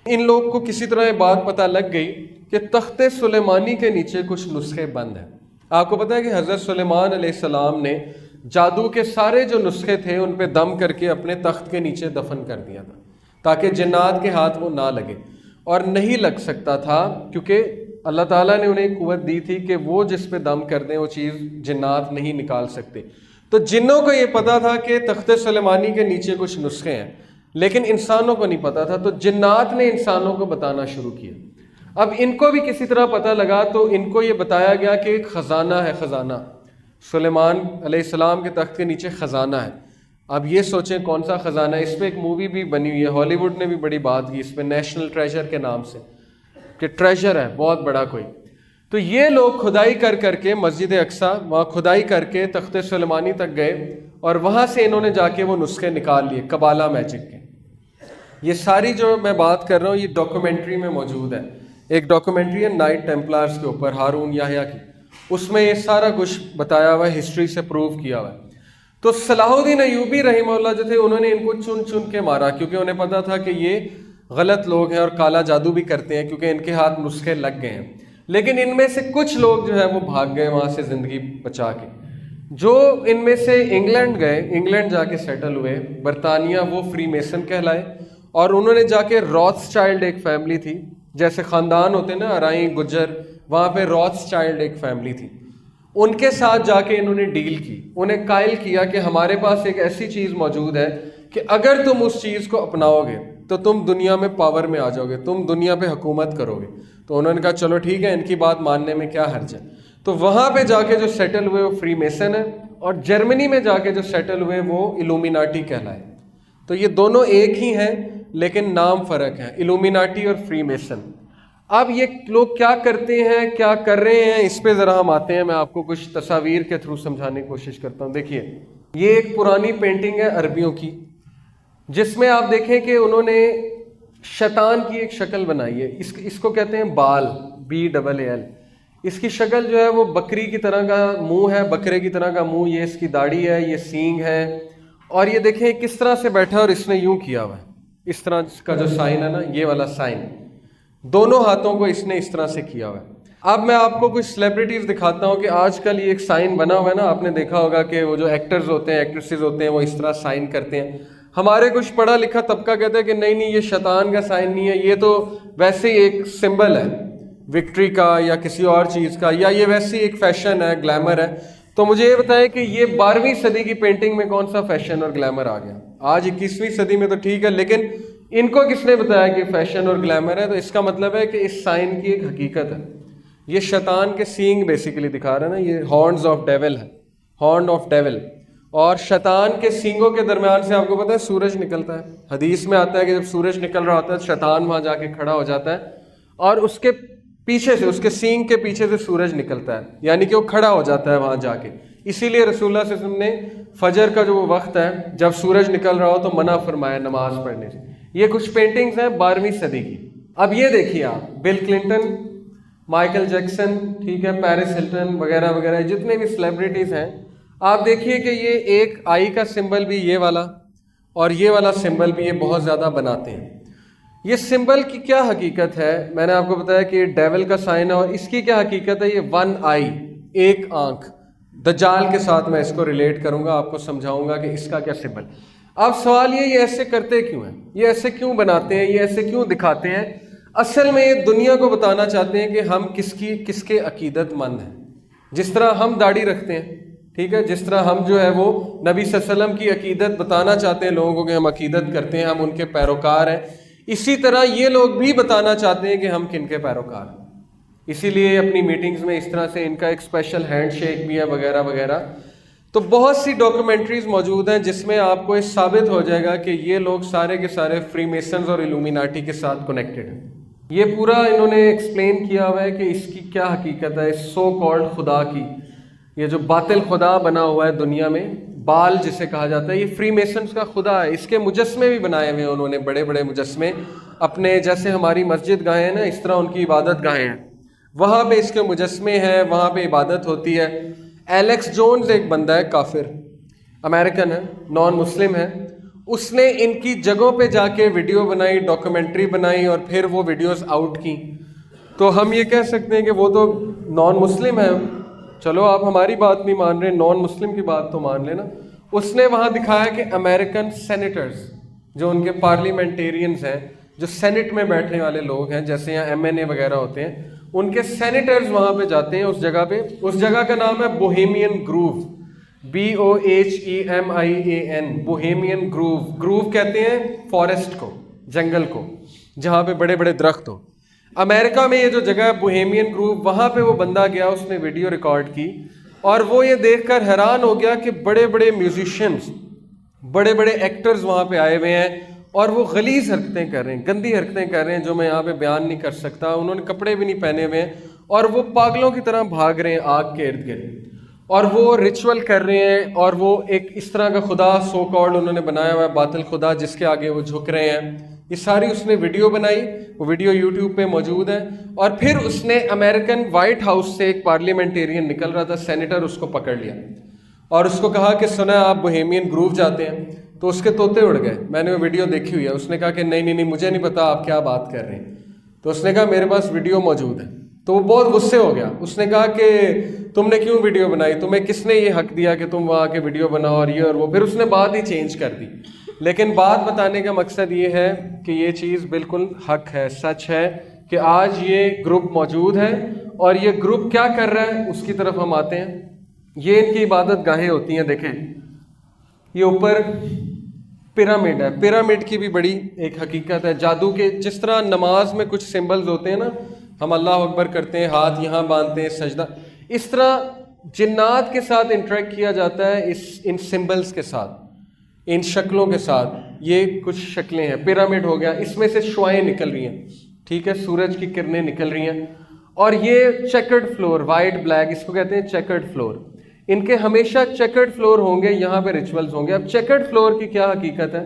ان لوگ کو کسی طرح یہ بات پتہ لگ گئی کہ تخت سلیمانی کے نیچے کچھ نسخے بند ہیں. آپ کو پتہ ہے کہ حضرت سلیمان علیہ السلام نے جادو کے سارے جو نسخے تھے ان پہ دم کر کے اپنے تخت کے نیچے دفن کر دیا تھا تاکہ جنات کے ہاتھ وہ نہ لگے. اور نہیں لگ سکتا تھا کیونکہ اللہ تعالیٰ نے انہیں قوت دی تھی کہ وہ جس پہ دم کر دیں وہ چیز جنات نہیں نکال سکتے. تو جنوں کو یہ پتا تھا کہ تخت سلیمانی کے نیچے کچھ نسخے ہیں، لیکن انسانوں کو نہیں پتا تھا. تو جنات نے انسانوں کو بتانا شروع کیا. اب ان کو بھی کسی طرح پتہ لگا تو ان کو یہ بتایا گیا کہ ایک خزانہ ہے، خزانہ سلیمان علیہ السلام کے تخت کے نیچے خزانہ ہے. اب یہ سوچیں کون سا خزانہ ہے. اس پہ ایک مووی بھی بنی ہوئی ہے، ہالی ووڈ نے بھی بڑی بات کی اس پہ، نیشنل ٹریجر کے نام سے، کہ ٹریجر ہے بہت بڑا کوئی. تو یہ لوگ کھدائی کر کر کے مسجد اقصیٰ وہاں کھدائی کر کے تخت سلیمانی تک گئے اور وہاں سے انہوں نے جا کے وہ نسخے نکال لیے قبالہ میجک کے. یہ ساری جو میں بات کر رہا ہوں یہ ڈاکومنٹری میں موجود ہے. ایک ڈاکومنٹری ہے نائٹ ٹیمپلارز کے اوپر، ہارون یحییٰ کی. اس میں یہ سارا کچھ بتایا ہوا ہے، ہسٹری سے پروو کیا ہوا ہے. تو صلاح الدین ایوبی رحمہ اللہ جو تھے انہوں نے ان کو چن چن کے مارا، کیونکہ انہیں پتا تھا کہ یہ غلط لوگ ہیں اور کالا جادو بھی کرتے ہیں، کیونکہ ان کے ہاتھ نسخے لگ گئے ہیں. لیکن ان میں سے کچھ لوگ جو ہے وہ بھاگ گئے وہاں سے زندگی بچا کے. جو ان میں سے انگلینڈ گئے، انگلینڈ جا کے سیٹل ہوئے، برطانیہ، وہ فری میسن کہلائے. اور انہوں نے جا کے راتس چائلڈ ایک فیملی تھی، جیسے خاندان ہوتے ہیں نا ارائیں گجر، وہاں پہ راتس چائلڈ ایک فیملی تھی، ان کے ساتھ جا کے انہوں نے ڈیل کی. انہیں قائل کیا کہ ہمارے پاس ایک ایسی چیز موجود ہے کہ اگر تم اس چیز کو اپناؤ گے تو تم دنیا میں پاور میں آ جاؤ گے، تم دنیا پہ حکومت کرو گے. تو انہوں نے کہا چلو ٹھیک ہے، ان کی بات ماننے میں کیا حرج ہے. تو وہاں پہ جا کے جو سیٹل ہوئے وہ فری میسن ہے، اور جرمنی میں جا کے جو سیٹل ہوئے وہ الومیناٹی کہلائے. تو یہ دونوں ایک ہی ہیں لیکن نام فرق ہے، الومیناٹی اور فری میسن. اب یہ لوگ کیا کرتے ہیں، کیا کر رہے ہیں، اس پہ ذرا ہم آتے ہیں. میں آپ کو کچھ تصاویر کے تھرو سمجھانے کی کوشش کرتا ہوں. دیکھیے یہ ایک پرانی پینٹنگ ہے عربیوں کی، جس میں آپ دیکھیں کہ انہوں نے شیطان کی ایک شکل بنائی ہے. اس کو کہتے ہیں بال، BAAL. اس کی شکل جو ہے وہ بکری کی طرح کا منہ ہے، بکرے کی طرح کا منہ، یہ اس کی داڑھی ہے، یہ سینگ ہے. اور یہ دیکھیں کس طرح سے بیٹھا اور اس نے یوں کیا ہوا ہے، اس طرح کا جو سائن ہے نا، یہ والا سائن، دونوں ہاتھوں کو اس نے اس طرح سے کیا ہوا ہے. اب میں آپ کو کچھ سیلیبریٹیز دکھاتا ہوں کہ آج کل یہ ایک سائن بنا ہوا ہے نا، آپ نے دیکھا ہوگا کہ وہ جو ایکٹرز ہوتے ہیں، ایکٹریسز ہوتے ہیں، وہ اس طرح سائن کرتے ہیں. ہمارے کچھ پڑھا لکھا طبقہ کہتے ہیں کہ نہیں نہیں، یہ شیطان کا سائن نہیں ہے، یہ تو ویسے ہی ایک سمبل ہے وکٹری کا یا کسی اور چیز کا، یا یہ ویسے ہی ایک فیشن ہے، گلیمر ہے. تو مجھے یہ بتائیں کہ یہ 12ویں صدی کی پینٹنگ میں کون سا فیشن اور گلیمر آ گیا؟ آج 21ویں صدی میں تو ٹھیک ہے، لیکن ان کو کس نے بتایا کہ فیشن اور گلیمر ہے؟ تو اس کا مطلب ہے کہ اس سائن کی ایک حقیقت ہے. یہ شیطان کے سینگ بیسیکلی دکھا رہا ہے نا، یہ ہارنز آف ڈیول ہے، ہارن آف ڈیول. اور شیطان کے سینگوں کے درمیان سے آپ کو پتہ ہے سورج نکلتا ہے. حدیث میں آتا ہے کہ جب سورج نکل رہا ہوتا ہے شیطان وہاں جا کے کھڑا ہو جاتا ہے اور اس کے پیچھے سے, اس کے سینگ کے پیچھے سے سورج نکلتا ہے, یعنی کہ وہ کھڑا ہو جاتا ہے وہاں جا کے. اسی لیے رسول اللہ صلی اللہ علیہ وسلم نے فجر کا جو وہ وقت ہے جب سورج نکل رہا ہو تو منع فرمایا نماز پڑھنے سے. یہ کچھ پینٹنگز ہیں 12ویں صدی کی. اب یہ دیکھیے آپ, بل کلنٹن, مائیکل جیکسن, ٹھیک ہے, پیرس ہلٹن وغیرہ وغیرہ جتنے بھی سیلیبریٹیز ہیں, آپ دیکھیے کہ یہ ایک آئی کا سمبل بھی یہ والا اور یہ والا سمبل بھی یہ بہت زیادہ بناتے ہیں. یہ سمبل کی کیا حقیقت ہے؟ میں نے آپ کو بتایا کہ یہ ڈیول کا سائن ہے, اور اس کی کیا حقیقت ہے؟ یہ 1 آئی, ایک آنکھ. دجال کے ساتھ میں اس کو ریلیٹ کروں گا, آپ کو سمجھاؤں گا کہ اس کا کیا سمبل. اب سوال یہ ایسے کرتے کیوں ہیں, یہ ایسے کیوں بناتے ہیں, یہ ایسے کیوں دکھاتے ہیں؟ اصل میں یہ دنیا کو بتانا چاہتے ہیں کہ ہم کس کے عقیدت مند ہیں. جس طرح ہم داڑھی رکھتے ہیں, ٹھیک ہے, جس طرح ہم جو ہے وہ نبی صلی اللہ علیہ وسلم کی عقیدت بتانا چاہتے ہیں لوگوں کو کہ ہم عقیدت کرتے ہیں, ہم ان کے پیروکار ہیں, اسی طرح یہ لوگ بھی بتانا چاہتے ہیں کہ ہم کن کے پیروکار ہیں. اسی لیے اپنی میٹنگز میں اس طرح سے ان کا ایک اسپیشل ہینڈ شیک بھی ہے وغیرہ وغیرہ. تو بہت سی ڈاکومنٹریز موجود ہیں جس میں آپ کو یہ ثابت ہو جائے گا کہ یہ لوگ سارے کے سارے فری میسنز اور الومیناٹی کے ساتھ کنیکٹڈ ہیں. یہ پورا انہوں نے ایکسپلین کیا ہوا ہے کہ اس کی کیا حقیقت ہے, اس سو کالڈ خدا کی, یہ جو باطل خدا بنا ہوا ہے دنیا میں, بال جسے کہا جاتا ہے, یہ فری میسنز کا خدا ہے. اس کے مجسمے بھی بنائے ہوئے ہیں انہوں نے, بڑے بڑے مجسمے اپنے, جیسے ہماری مسجد گاہیں ہیں نا, اس طرح ان کی عبادت گاہیں ہیں, وہاں پہ اس کے مجسمے ہیں, وہاں پہ عبادت ہوتی ہے. ایلیکس جونز ایک بندہ ہے, کافر امریکن ہے, نان مسلم ہے, اس نے ان کی جگہوں پہ جا کے ویڈیو بنائی, ڈاکومنٹری بنائی, اور پھر وہ ویڈیوز آؤٹ کی. تو ہم یہ کہہ سکتے ہیں کہ وہ تو نان مسلم ہے. چلو آپ ہماری بات نہیں مان رہے, نان مسلم کی بات تو مان لینا. اس نے وہاں دکھایا کہ امریکن سینیٹرز, جو ان کے پارلیمنٹیرینز ہیں, جو سینٹ میں بیٹھنے والے لوگ ہیں, جیسے یہاں MNA وغیرہ ہوتے ہیں, ان کے سینیٹرز وہاں پہ جاتے ہیں اس جگہ پہ. اس جگہ کا نام ہے Bohemian grove, BOHEMIAN, Bohemian grove. Grove کہتے ہیں فارسٹ کو, جنگل کو, جہاں پہ بڑے بڑے درخت ہوں. امریکہ میں یہ جو جگہ ہے بوہیمین گروو, وہاں پہ وہ بندہ گیا, اس نے ویڈیو ریکارڈ کی, اور وہ یہ دیکھ کر حیران ہو گیا کہ بڑے بڑے میوزیشینز, بڑے بڑے ایکٹرز وہاں پہ آئے ہوئے ہیں, اور وہ غلیظ حرکتیں کر رہے ہیں, گندی حرکتیں کر رہے ہیں جو میں یہاں پہ بیان نہیں کر سکتا. انہوں نے کپڑے بھی نہیں پہنے ہوئے ہیں, اور وہ پاگلوں کی طرح بھاگ رہے ہیں آگ کے ارد گرد, اور وہ ریچول کر رہے ہیں, اور وہ ایک اس طرح کا خدا سو کالڈ انہوں نے بنایا ہوا ہے, باطل خدا, جس کے آگے وہ جھک رہے ہیں. یہ ساری اس نے ویڈیو بنائی, وہ ویڈیو یوٹیوب پہ موجود ہے. اور پھر اس نے امریکن وائٹ ہاؤس سے ایک پارلیمنٹیرین نکل رہا تھا, سینیٹر, اس کو پکڑ لیا اور اس کو کہا کہ سنا آپ بوہیمین گروو جاتے ہیں؟ تو اس کے طوطے اڑ گئے. میں نے وہ ویڈیو دیکھی ہوئی ہے. اس نے کہا کہ نہیں مجھے نہیں پتا آپ کیا بات کر رہے ہیں. تو اس نے کہا میرے پاس ویڈیو موجود ہے. تو وہ بہت غصے ہو گیا. اس نے کہا کہ تم نے کیوں ویڈیو بنائی, تمہیں کس نے یہ حق دیا کہ تم وہاں کے ویڈیو بناؤ, اور یہ اور وہ. پھر اس نے بات ہی چینج کر دی. لیکن بات بتانے کا مقصد یہ ہے کہ یہ چیز بالکل حق ہے, سچ ہے کہ آج یہ گروپ موجود ہے, اور یہ گروپ کیا کر رہا ہے اس کی طرف ہم آتے ہیں. یہ ان کی عبادت گاہیں ہوتی ہیں. دیکھیں یہ اوپر پیرامڈ ہے, پیرامڈ کی بھی بڑی ایک حقیقت ہے. جادو کے, جس طرح نماز میں کچھ سمبلز ہوتے ہیں نا, ہم اللہ اکبر کرتے ہیں, ہاتھ یہاں باندھتے ہیں, سجدہ, اس طرح جنات کے ساتھ انٹریکٹ کیا جاتا ہے ان سمبلز کے ساتھ, ان شکلوں کے ساتھ. یہ کچھ شکلیں ہیں, پیرامڈ ہو گیا, اس میں سے شعائیں نکل رہی ہیں, ٹھیک ہے, سورج کی کرنیں نکل رہی ہیں. اور یہ چیکرڈ فلور, وائٹ بلیک, اس کو کہتے ہیں چیکرڈ فلور. ان کے ہمیشہ چیکرڈ فلور ہوں گے, یہاں پہ ریچولز ہوں گے. اب چیکرڈ فلور کی کیا حقیقت ہے؟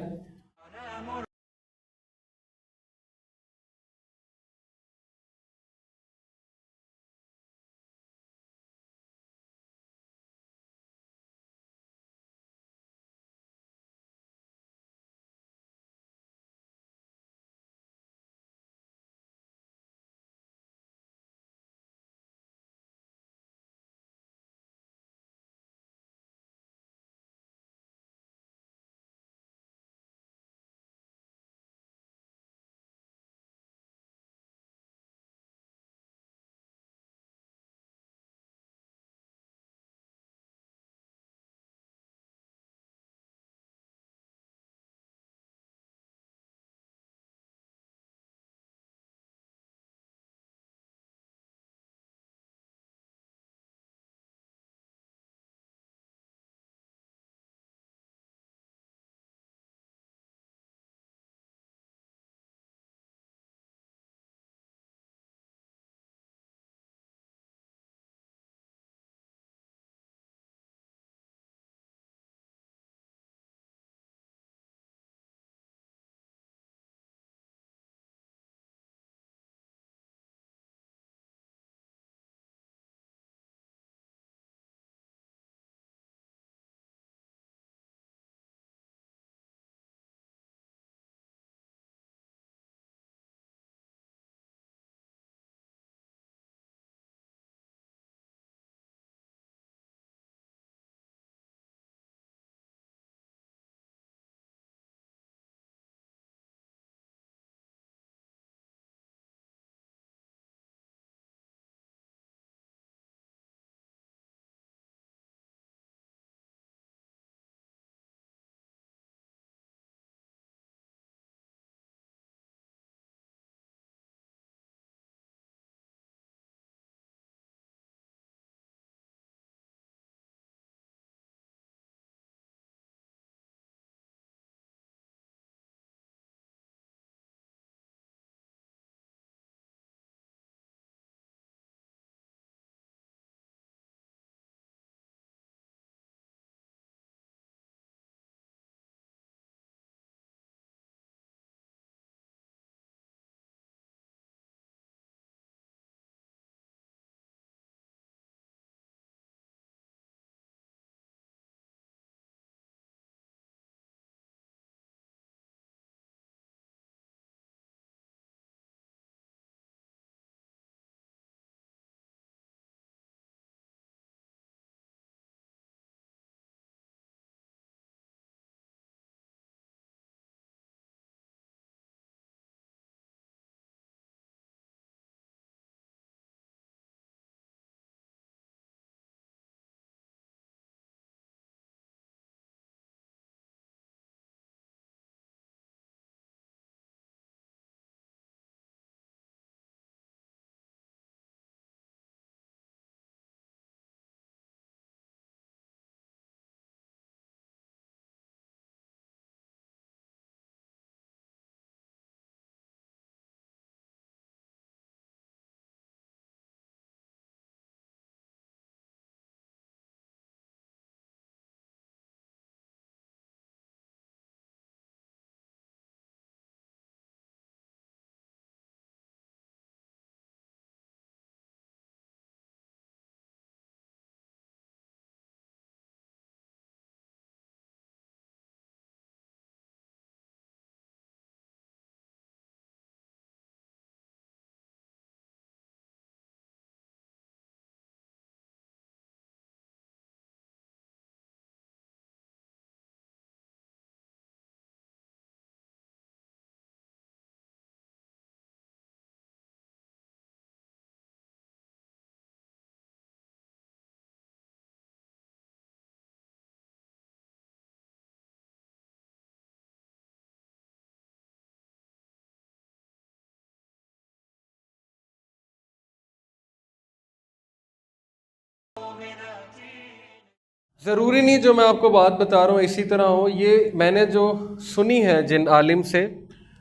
ضروری نہیں جو میں آپ کو بات بتا رہا ہوں اسی طرح ہو، یہ میں نے جو سنی ہے جن عالم سے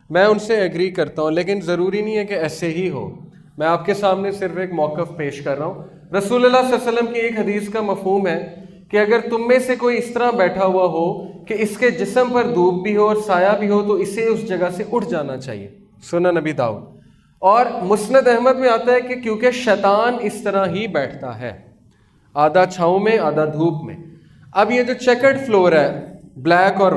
میں ان سے ایگری کرتا ہوں، لیکن ضروری نہیں ہے کہ ایسے ہی ہو. میں آپ کے سامنے صرف ایک موقف پیش کر رہا ہوں. رسول اللہ صلی اللہ علیہ وسلم کی ایک حدیث کا مفہوم ہے کہ اگر تم میں سے کوئی اس طرح بیٹھا ہوا ہو کہ اس کے جسم پر دھوپ بھی ہو اور سایہ بھی ہو تو اسے اس جگہ سے اٹھ جانا چاہیے. سنن نبی داؤد. اور مسند احمد میں آتا ہے کہ کیونکہ شیطان اس طرح ہی بیٹھتا ہے، آدھا چھاؤں میں آدھا دھوپ میں. اب یہ جو چیکرڈ فلور ہے، بلیک اور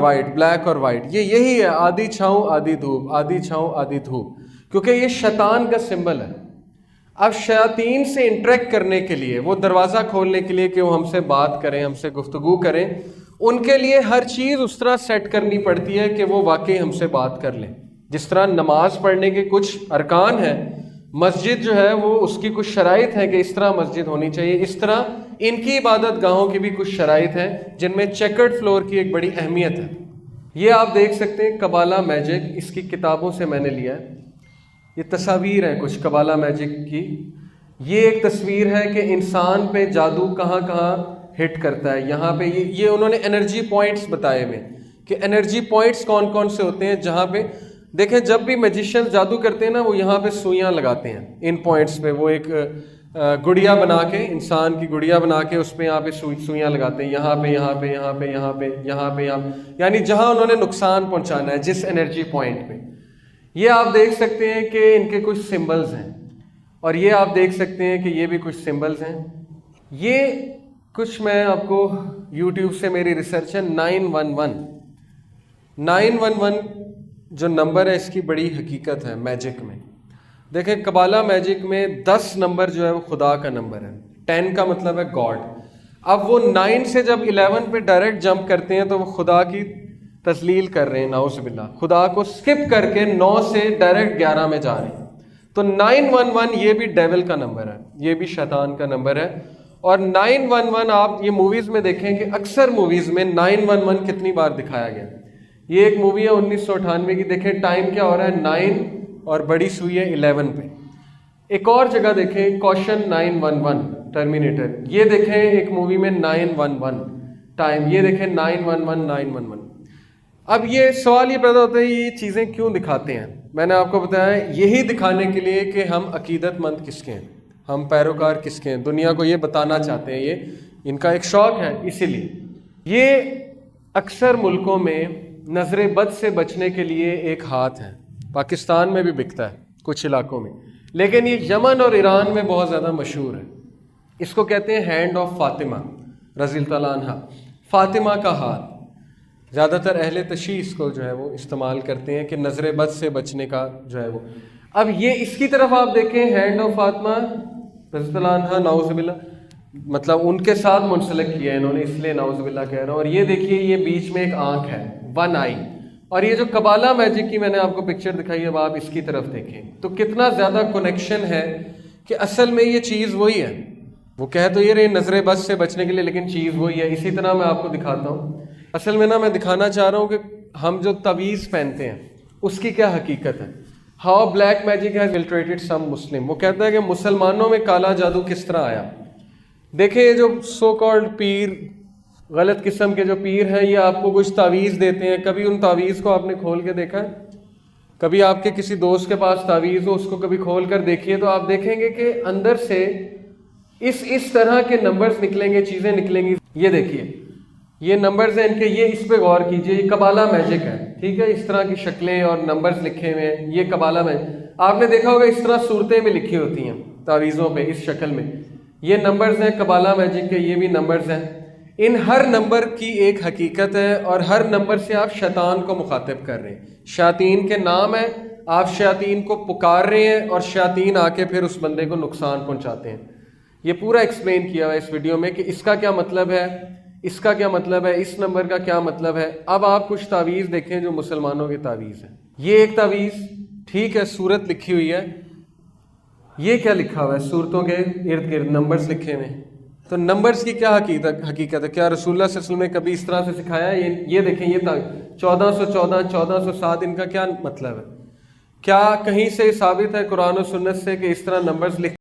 وائٹ، یہ یہی ہے، آدھی چھاؤں آدھی دھوپ، آدھی چھاؤں آدھی دھوپ، کیونکہ یہ شیطان کا سمبل ہے. اب شیاطین سے انٹریکٹ کرنے کے لیے، وہ دروازہ کھولنے کے لیے کہ وہ ہم سے بات کریں، ہم سے گفتگو کریں، ان کے لیے ہر چیز اس طرح سیٹ کرنی پڑتی ہے کہ وہ واقعی ہم سے بات کر لیں. جس طرح نماز پڑھنے کے کچھ ارکان ہیں، مسجد جو ہے وہ اس کی کچھ شرائط ہیں کہ اس طرح مسجد ہونی چاہیے، اس طرح ان کی عبادت گاہوں کی بھی کچھ شرائط ہیں جن میں چیکرڈ فلور کی ایک بڑی اہمیت ہے. یہ آپ دیکھ سکتے ہیں کبالہ میجک، اس کی کتابوں سے میں نے لیا ہے. یہ تصاویر ہیں کچھ کبالہ میجک کی. یہ ایک تصویر ہے کہ انسان پہ جادو کہاں کہاں ہٹ کرتا ہے. یہاں پہ یہ انہوں نے انرجی پوائنٹس بتائے ہوئے کہ انرجی پوائنٹس کون کون سے ہوتے ہیں. جہاں پہ دیکھیں جب بھی میجیشین جادو کرتے ہیں نا، وہ یہاں پہ سوئیاں لگاتے ہیں ان پوائنٹس پہ. وہ ایک گڑیا بنا کے، انسان کی گڑیا بنا کے اس پہ یہاں پہ سوئیاں لگاتے ہیں، یہاں پہ یہاں پہ یہاں پہ یہاں پہ یہاں پہ یہاں، یعنی جہاں انہوں نے نقصان پہنچانا ہے جس انرجی پوائنٹ پہ. یہ آپ دیکھ سکتے ہیں کہ ان کے کچھ سمبلز ہیں، اور یہ آپ دیکھ سکتے ہیں کہ یہ بھی کچھ سمبلز ہیں. یہ کچھ میں آپ کو یوٹیوب سے میری ریسرچ ہے. 911 جو نمبر ہے اس کی بڑی حقیقت ہے میجک میں. دیکھیں کبالہ میجک میں 10 نمبر جو ہے وہ خدا کا نمبر ہے. 10 کا مطلب ہے گاڈ. اب وہ 9 سے جب 11 پہ ڈائریکٹ جمپ کرتے ہیں تو وہ خدا کی تذلیل کر رہے ہیں، نعوذ باللہ. خدا کو سکپ کر کے 9 سے ڈائریکٹ 11 میں جا رہے ہیں. تو 911 یہ بھی ڈیول کا نمبر ہے، یہ بھی شیطان کا نمبر ہے. اور 911 آپ یہ موویز میں دیکھیں کہ اکثر موویز میں 911 کتنی بار دکھایا گیا. یہ ایک مووی ہے 1998 کی، دیکھیں ٹائم کیا ہو رہا ہے 9 اور بڑی سوئی ہے 11 پہ. ایک اور جگہ دیکھیں کوشن 911 ٹرمینیٹر، یہ دیکھیں ایک مووی میں 911 ٹائم، یہ دیکھیں 911. اب یہ سوال یہ پیدا ہوتا ہے یہ چیزیں کیوں دکھاتے ہیں. میں نے آپ کو بتایا یہی دکھانے کے لیے کہ ہم عقیدت مند کس کے ہیں، ہم پیروکار کس کے ہیں. دنیا کو یہ بتانا چاہتے ہیں، یہ ان کا ایک شوق ہے. اسی لیے یہ اکثر ملکوں میں نظر بد سے بچنے کے لیے ایک ہاتھ ہے. پاکستان میں بھی بکتا ہے کچھ علاقوں میں، لیکن یہ یمن اور ایران میں بہت زیادہ مشہور ہے. اس کو کہتے ہیں ہینڈ آف فاطمہ رضی اللہ تعالیٰ عنہ، فاطمہ کا ہاتھ. زیادہ تر اہل تشیع اس کو جو ہے وہ استعمال کرتے ہیں کہ نظر بد سے بچنے کا جو ہے وہ. اب یہ اس کی طرف آپ دیکھیں ہینڈ آف فاطمہ رضی اللہ عنہ، نعوذ باللہ، مطلب ان کے ساتھ منسلک کیا ہے انہوں نے، اس لیے نعوذ باللہ کہہ رہا ہوں. اور یہ دیکھیے یہ بیچ میں ایک آنکھ ہے، 1 آئی. اور یہ جو کبالہ میجک کی میں نے آپ کو پکچر دکھائی ہے، اب آپ اس کی طرف دیکھیں تو کتنا زیادہ کنیکشن ہے کہ اصل میں یہ چیز وہی ہے. وہ کہہ تو یہ رہے نظر بد سے بچنے کے لیے، لیکن چیز وہی ہے. اسی طرح میں آپ کو دکھاتا ہوں. اصل میں میں دکھانا چاہ رہا ہوں کہ ہم جو تعویذ پہنتے ہیں اس کی کیا حقیقت ہے. ہاؤ بلیک میجک ہیز انفلٹریٹڈ سم مسلم. وہ کہتا ہے کہ مسلمانوں میں کالا جادو کس طرح آیا. دیکھیں یہ جو سو کالڈ پیر، غلط قسم کے جو پیر ہیں، یہ آپ کو کچھ تعویذ دیتے ہیں. کبھی ان تعویذ کو آپ نے کھول کے دیکھا ہے؟ کبھی آپ کے کسی دوست کے پاس تعویذ ہو، اس کو کبھی کھول کر دیکھیے تو آپ دیکھیں گے کہ اندر سے اس طرح کے نمبرز نکلیں گے، چیزیں نکلیں گی. یہ دیکھیے یہ نمبرز ہیں ان کے، یہ اس پہ غور کیجئے. یہ کبالہ میجک ہے، ٹھیک ہے. اس طرح کی شکلیں اور نمبرز لکھے ہوئے ہیں، یہ کبالہ میجک. آپ نے دیکھا ہوگا اس طرح صورتیں بھی لکھی ہوتی ہیں تعویذوں پہ اس شکل میں. یہ نمبرز ہیں کبالہ میجک کے، یہ بھی نمبرز ہیں. ان ہر نمبر کی ایک حقیقت ہے، اور ہر نمبر سے آپ شیطان کو مخاطب کر رہے ہیں. شیاطین کے نام ہیں، آپ شیاطین کو پکار رہے ہیں، اور شیاطین آ کے پھر اس بندے کو نقصان پہنچاتے ہیں. یہ پورا ایکسپلین کیا ہوا ہے اس ویڈیو میں کہ اس کا کیا مطلب ہے، اس کا کیا مطلب ہے، اس نمبر کا کیا مطلب ہے. اب آپ کچھ تعویذ دیکھیں جو مسلمانوں کی تعویذ ہے. یہ ایک تعویذ، ٹھیک ہے، صورت لکھی ہوئی ہے. یہ کیا لکھا ہوا ہے؟ صورتوں کے ارد گرد نمبرز لکھے ہوئے ہیں. تو نمبرز کی کیا حقیقت ہے؟ کیا رسول اللہ صلی اللہ علیہ وسلم نے کبھی اس طرح سے سکھایا ہے؟ یہ دیکھیں یہ 1414 1407 ان کا کیا مطلب ہے؟ کیا کہیں سے ثابت ہے قرآن و سنت سے کہ اس طرح نمبرز لکھ